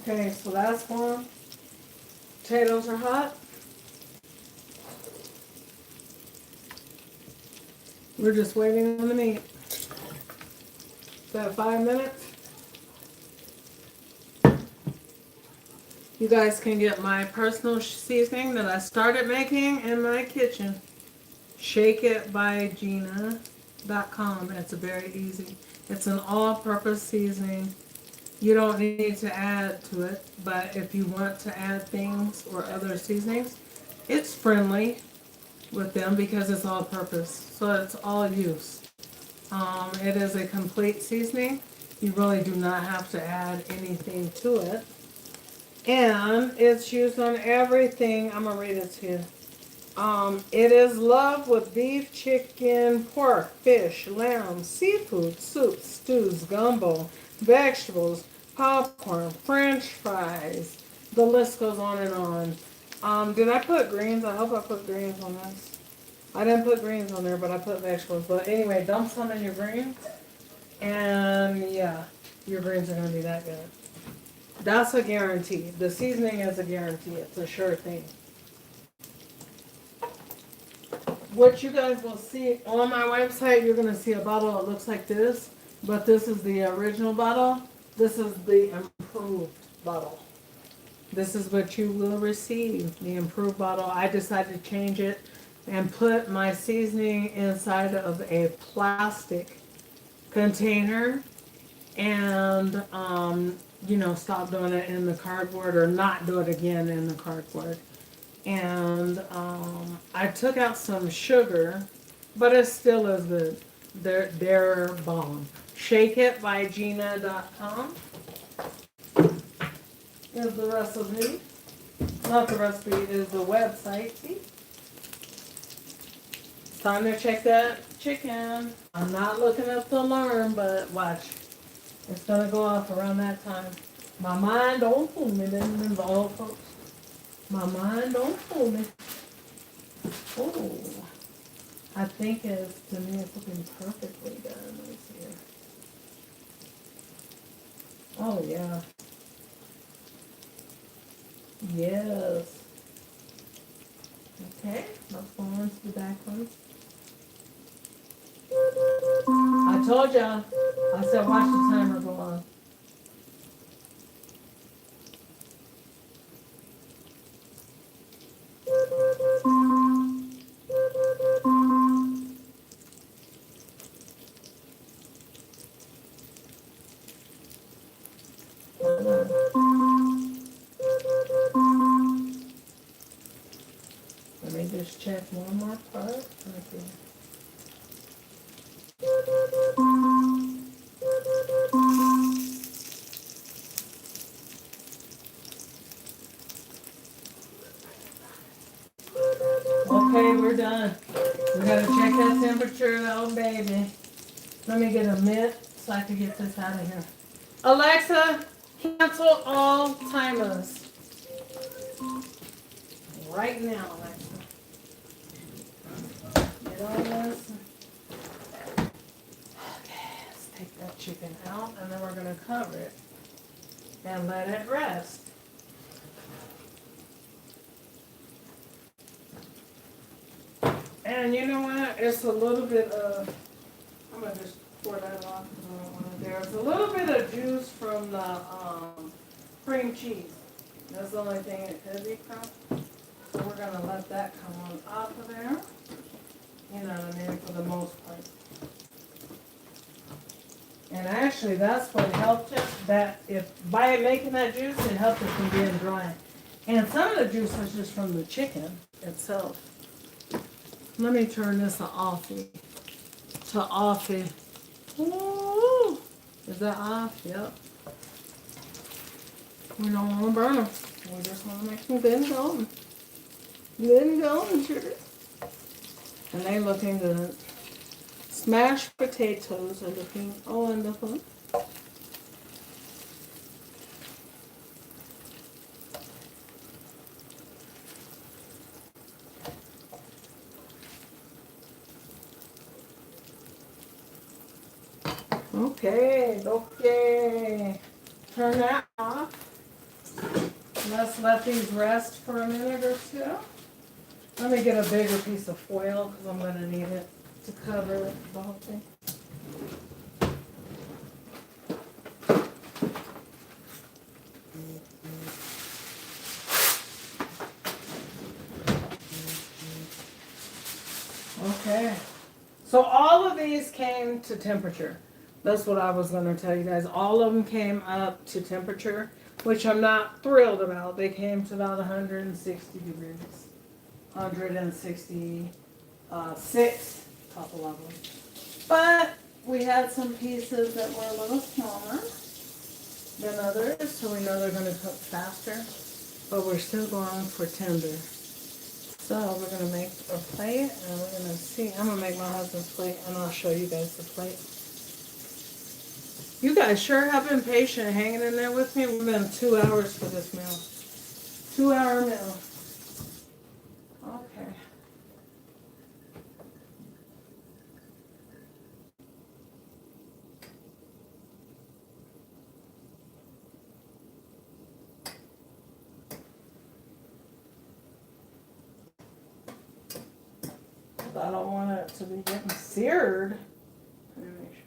Okay, so that's one. Potatoes are hot. We're just waiting on the meat. Is that 5 minutes? You guys can get my personal seasoning that I started making in my kitchen. shakeitbygina.com. It's very easy. It's an all-purpose seasoning. You don't need to add to it, but if you want to add things or other seasonings, it's friendly with them because it's all-purpose. So it's all use. It is a complete seasoning. You really do not have to add anything to it. And it's used on everything. I'm going to read it to you. It is loved with beef, chicken, pork, fish, lamb, seafood, soups, stews, gumbo, vegetables, popcorn, French fries. The list goes on and on. Did I put greens? I hope I put greens on this. I didn't put greens on there, but I put vegetables. But anyway, dump some in your greens. And yeah, your greens are going to be that good. That's a guarantee. The seasoning is a guarantee. It's a sure thing. What you guys will see on my website, you're going to see a bottle that looks like this. But this is the original bottle. This is the improved bottle. This is what you will receive, the improved bottle. I decided to change it and put my seasoning inside of a plastic container and, stop doing it in the cardboard or not do it again in the cardboard. And I took out some sugar, but it still is good. They're bomb. Shakeitbygina.com is the recipe. Not the recipe, is the website. See? It's time to check that chicken. I'm not looking at the alarm, but watch. It's gonna go off around that time. My mind don't fool me, then all folks. My mind don't fool me. Oh, I think it's, to me, it's looking perfectly done. Let me see here. Oh, yeah. Yes. Okay, let's go on to the back one. I told y'all. I said watch the timer go on. Let me just check one more part. Okay. Okay, we're done. We gotta check that temperature, oh baby. Let me get a mitt so I can get this out of here. Alexa, cancel all timers. Right now, Alexa. Get all this. Okay, let's take that chicken out and then we're gonna cover it and let it rest. And you know what? It's a little bit of, I'm gonna just pour that off because I don't want it there. It's a little bit of juice from the cream cheese. That's the only thing it could be from. So we're gonna let that come on off of there. You know what I mean, for the most part. And actually, that's what helped it. That if by making that juice, it helped it from being dry. And some of the juice was just from the chicken itself. Let me turn this to offie. To offie. Ooh, is that off? Yep. We don't want to burn them. We just want to make them good and golden. Good and golden, sugar. And they looking good. Smashed potatoes are looking wonderful. Okay. Turn that off. Let's let these rest for a minute or two. Let me get a bigger piece of foil because I'm going to need it to cover the whole thing. Okay. So all of these came to temperature. That's what I was going to tell you guys. All of them came up to temperature, which I'm not thrilled about. They came to about 160 degrees. 166, couple of them. But we had some pieces that were a little smaller than others, so we know they're going to cook faster. But we're still going for tender. So we're going to make a plate, and we're going to see. I'm going to make my husband's plate, and I'll show you guys the plate. You guys sure have been patient hanging in there with me. We've been 2 hours for this meal. 2 hour meal. Okay. I don't want it to be getting seared. Let me make sure.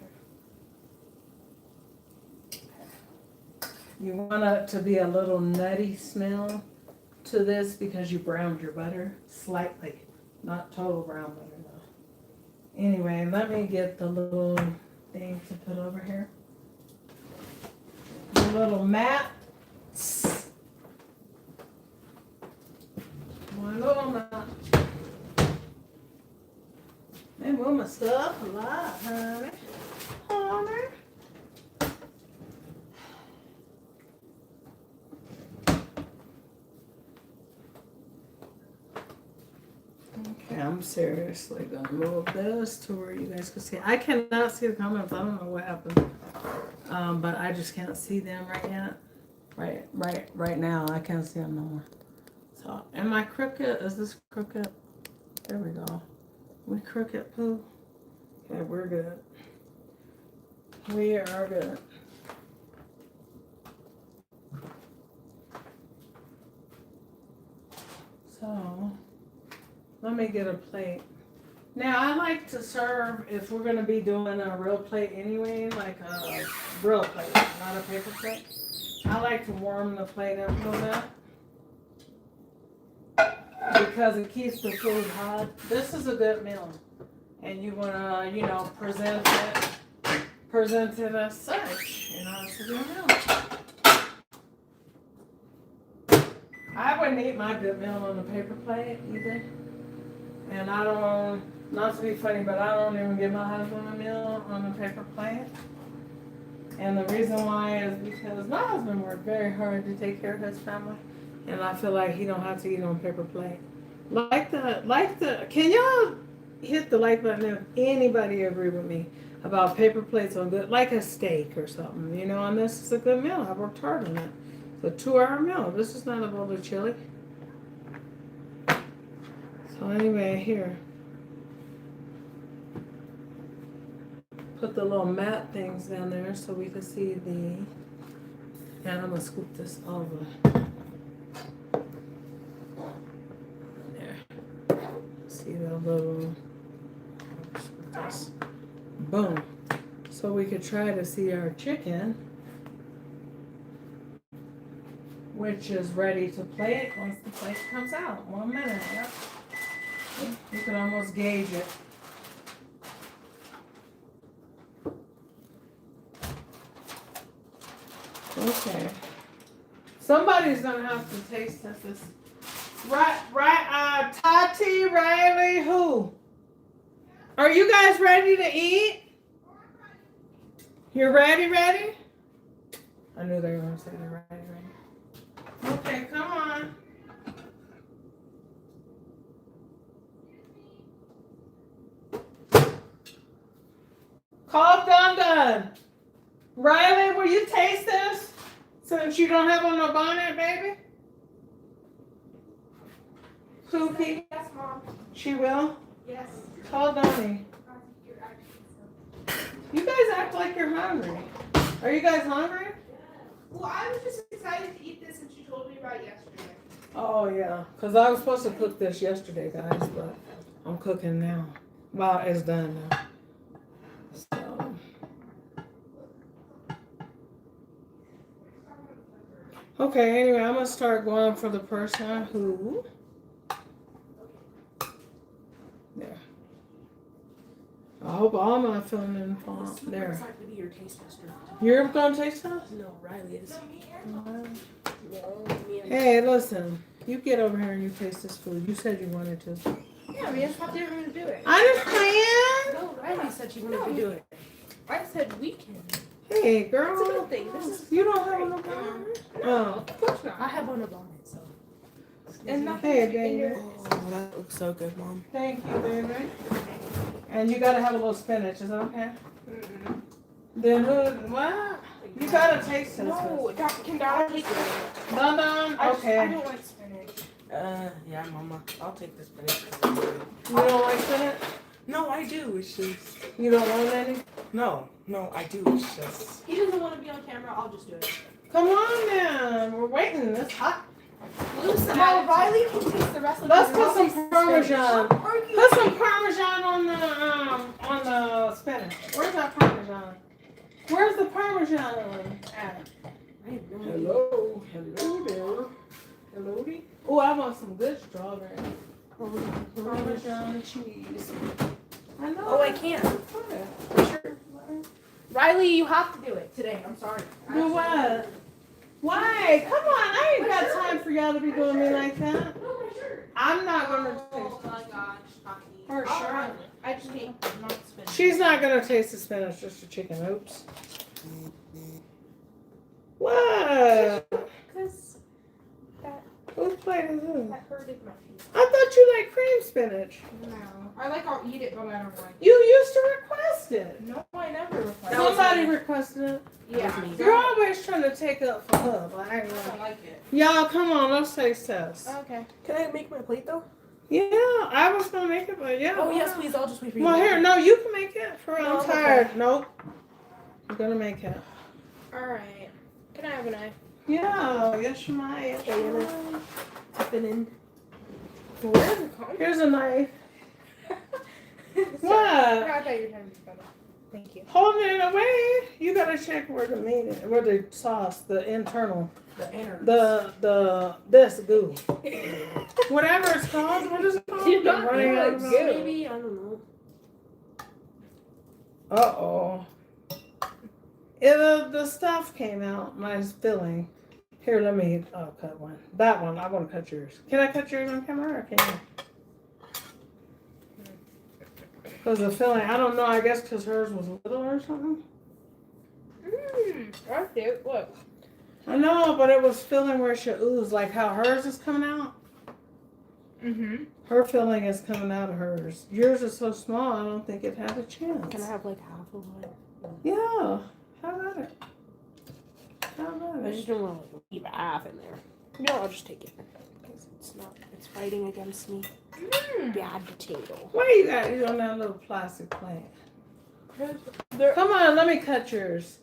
You want it to be a little nutty smell to this because you browned your butter slightly. Not total brown butter though. Anyway, let me get the little thing to put over here. The little mats. One little mat. They move my stuff a lot, honey. Honey. Okay, I'm seriously gonna move this to where you guys can see. I cannot see the comments. I don't know what happened. But I just can't see them right yet. Right now, I can't see them no more. So, am I crooked? Is this crooked? There we go. We crooked, poo. Okay, we're good. We are good. So, let me get a plate. Now, I like to serve, if we're going to be doing a real plate anyway, like a grill plate, not a paper plate. I like to warm the plate up a little bit. Because it keeps the food hot. This is a good meal. And you want to, you know, present it as such. You know, it's a good meal. I wouldn't eat my good meal on a paper plate either. And I don't, not to be funny, but I don't even give my husband a meal on a paper plate. And the reason why is because my husband worked very hard to take care of his family. And I feel like he don't have to eat on a paper plate. Can y'all hit the like button if anybody agree with me about paper plates on good, like a steak or something, you know, and this is a good meal. I worked hard on it. It's a 2-hour meal. This is not a bowl of chili. So anyway, here. Put the little mat things down there so we can see the, and I'm gonna scoop this over. There. See the little, scoop this. Boom. So we could try to see our chicken, which is ready to plate once the plate comes out. 1 minute, yep. You can almost gauge it. Okay. Somebody's gonna have to taste test this. Tati, Riley, who? Are you guys ready to eat? You're ready? I knew they were gonna say they're ready. Okay, come on. Cough done. Riley, will you taste this? Since you don't have on no bonnet, baby? Pookie? Yes, Mom. She will? Yes. Call Donnie. You guys act like you're hungry. Are you guys hungry? Well, I was just excited to eat this since you told me about it yesterday. Oh, yeah. Because I was supposed to cook this yesterday, guys, but I'm cooking now. Well, it's done now. So. Okay, anyway, I'm going to start going for the person who... There. I hope all my filming fall there. excited to be your taste tester. You're going to taste test? No, Riley is. No. Me and Hey, listen. You get over here and you taste this food. You said you wanted to. yeah, we just have to do it. I understand. No, Riley said she wanted to do it. I said we can. Hey, girl. It's a good thing. This is You don't have no problem. Oh. of course not. I have on a bonnet, so. And nothing. Hey, baby. Oh, that looks so good, Mom. Thank you, baby. And you gotta have a little spinach. Is that okay? Mm-mm. Then who? What? You gotta taste this. No, can Dad take it? Dun. I Okay. don't like spinach. Yeah, Mama. I'll take this spinach. You don't like spinach? No, I do. It's just. You don't want any? No, I do. It's just. He doesn't want to be on camera. I'll just do it. Come on, then. We're waiting. It's hot. Listen, Riley can taste the rest of Let's the put some Parmesan. Put some Parmesan on the spinach. Where's that Parmesan? Where's the Parmesan at? Hello there. Hello there. Oh, I want some good strawberry. Parmesan cheese. I know. Oh, I can't. Sure. Riley, you have to do it today. I'm sorry. Do what? Why? Come on, I ain't got time for y'all to be doing me like that. I'm not gonna taste Oh my gosh, Tati. For All sure. right. I just can't not spinach. She's not gonna taste the spinach, just the chicken. Oops. What? Because Whose plate is this? that hurted my feet. I thought you like cream spinach. No. I'll eat it, but I don't like it. You used to request it. No, I never requested Somebody requested it. Yeah. You're always trying to take up for her, but I ain't I don't like like it. Y'all, come on, let's taste test. Okay. Can I make my plate though? Yeah, I was gonna make it, but yeah. Oh yes, please. I'll just wait for you. Well, here, no, you can make it. For No, I'm I'm tired. Nope. You're gonna make it. Alright. Can I have a knife? Yeah, yes, you might. Tap it in. Where's the condom? Here's a knife. Sorry. What? I thought you were trying to be better. Thank you. Holding it away. You gotta check where the meat is, where the sauce, the internal, The inner. this goo. Whatever it's called. What is it called? You're The not running good. out of Goo. Maybe I don't know. Uh-oh. The stuff came out, my filling. Here, let me cut one. That one, I want to cut yours. Can I cut yours on camera or can you? Because the filling, I don't know, I guess because hers was little or something. That's cute. Look. I know, but it was filling where it should ooze, like how hers is coming out. Mm-hmm. Her filling is coming out of hers. Yours is so small, I don't think it had a chance. Can I have like half of one? Yeah. How about it? How about I it? just don't want to leave half in there. No, I'll just take it. Because it's fighting against me. Bad potato. What do you got on that little plastic plate? They're Come on, let me cut yours.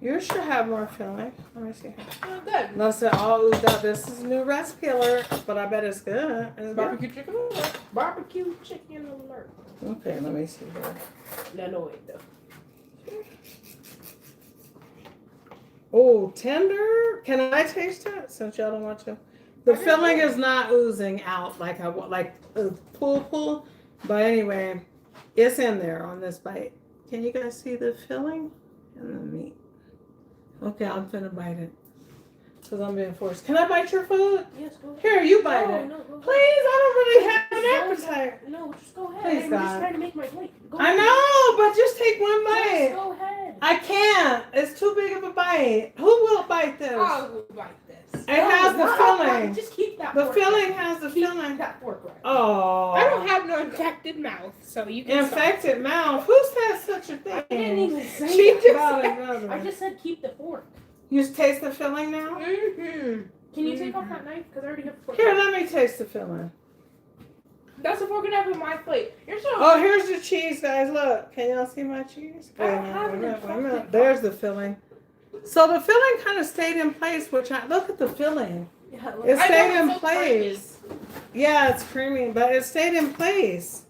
Yours should have more filling. Let me see. good. Unless it all oozed out. This is a new recipe alert, but I bet it's good. It's good. Barbecue chicken alert. Barbecue chicken alert. Okay, let me see here. No, wait, though. Oh, tender. Can I taste it since y'all don't want to? The filling is not oozing out like I want, like pull. But anyway, it's in there on this bite. Can you guys see the filling and the meat? Okay, I'm finna bite it. Because I'm being forced. Can I bite your food? Yes, go ahead. Here, you bite No, it. no, go ahead. Please, I don't really have an appetite. No, just go ahead. Please, I'm God. just trying to make my plate. Go I ahead. know, but just take one Just bite. go ahead. I can't. It's too big of a bite. Who will bite this? I'll bite this. It has the filling. Just keep that The fork. filling has the Keep filling. that fork right. Oh. I don't have no infected mouth, so you can Infected mouth. Who said such a thing? I didn't even say She that. just I just said keep the fork. You taste the filling now? Mm-hmm. Can you take off that knife? Because I already have the fork. Here, let me taste the filling. That's the fork and knife in my plate. You're so. Oh, here's the cheese, guys. Look. Can y'all see my cheese? I don't have an infected There's the filling. So the filling kind of stayed in place, which look at the filling. Yeah, It I stayed know, in it's so place. Yeah, it's creamy, but it stayed in place.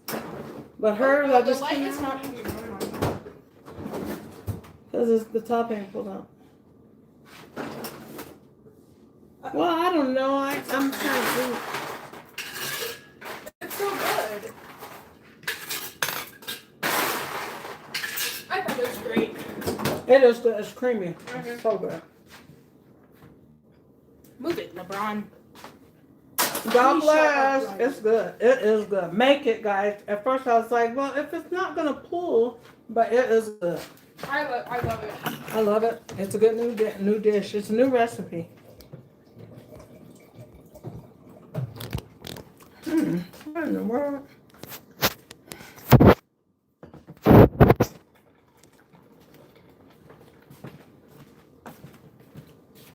But hers, I just the light can't. is not here. Because the top ain't pulled out. Well, I don't know. I'm trying to eat. It's so good. I thought it was great. It is good. It's creamy. It's so good. Move it, LeBron. God Please shut up, bless. Ryan. It's good. It is good. Make it, guys. At first, I was like, well, if it's not going to pull, but it is good. I love it. I love it. It's a good new dish. It's a new recipe. What in the world?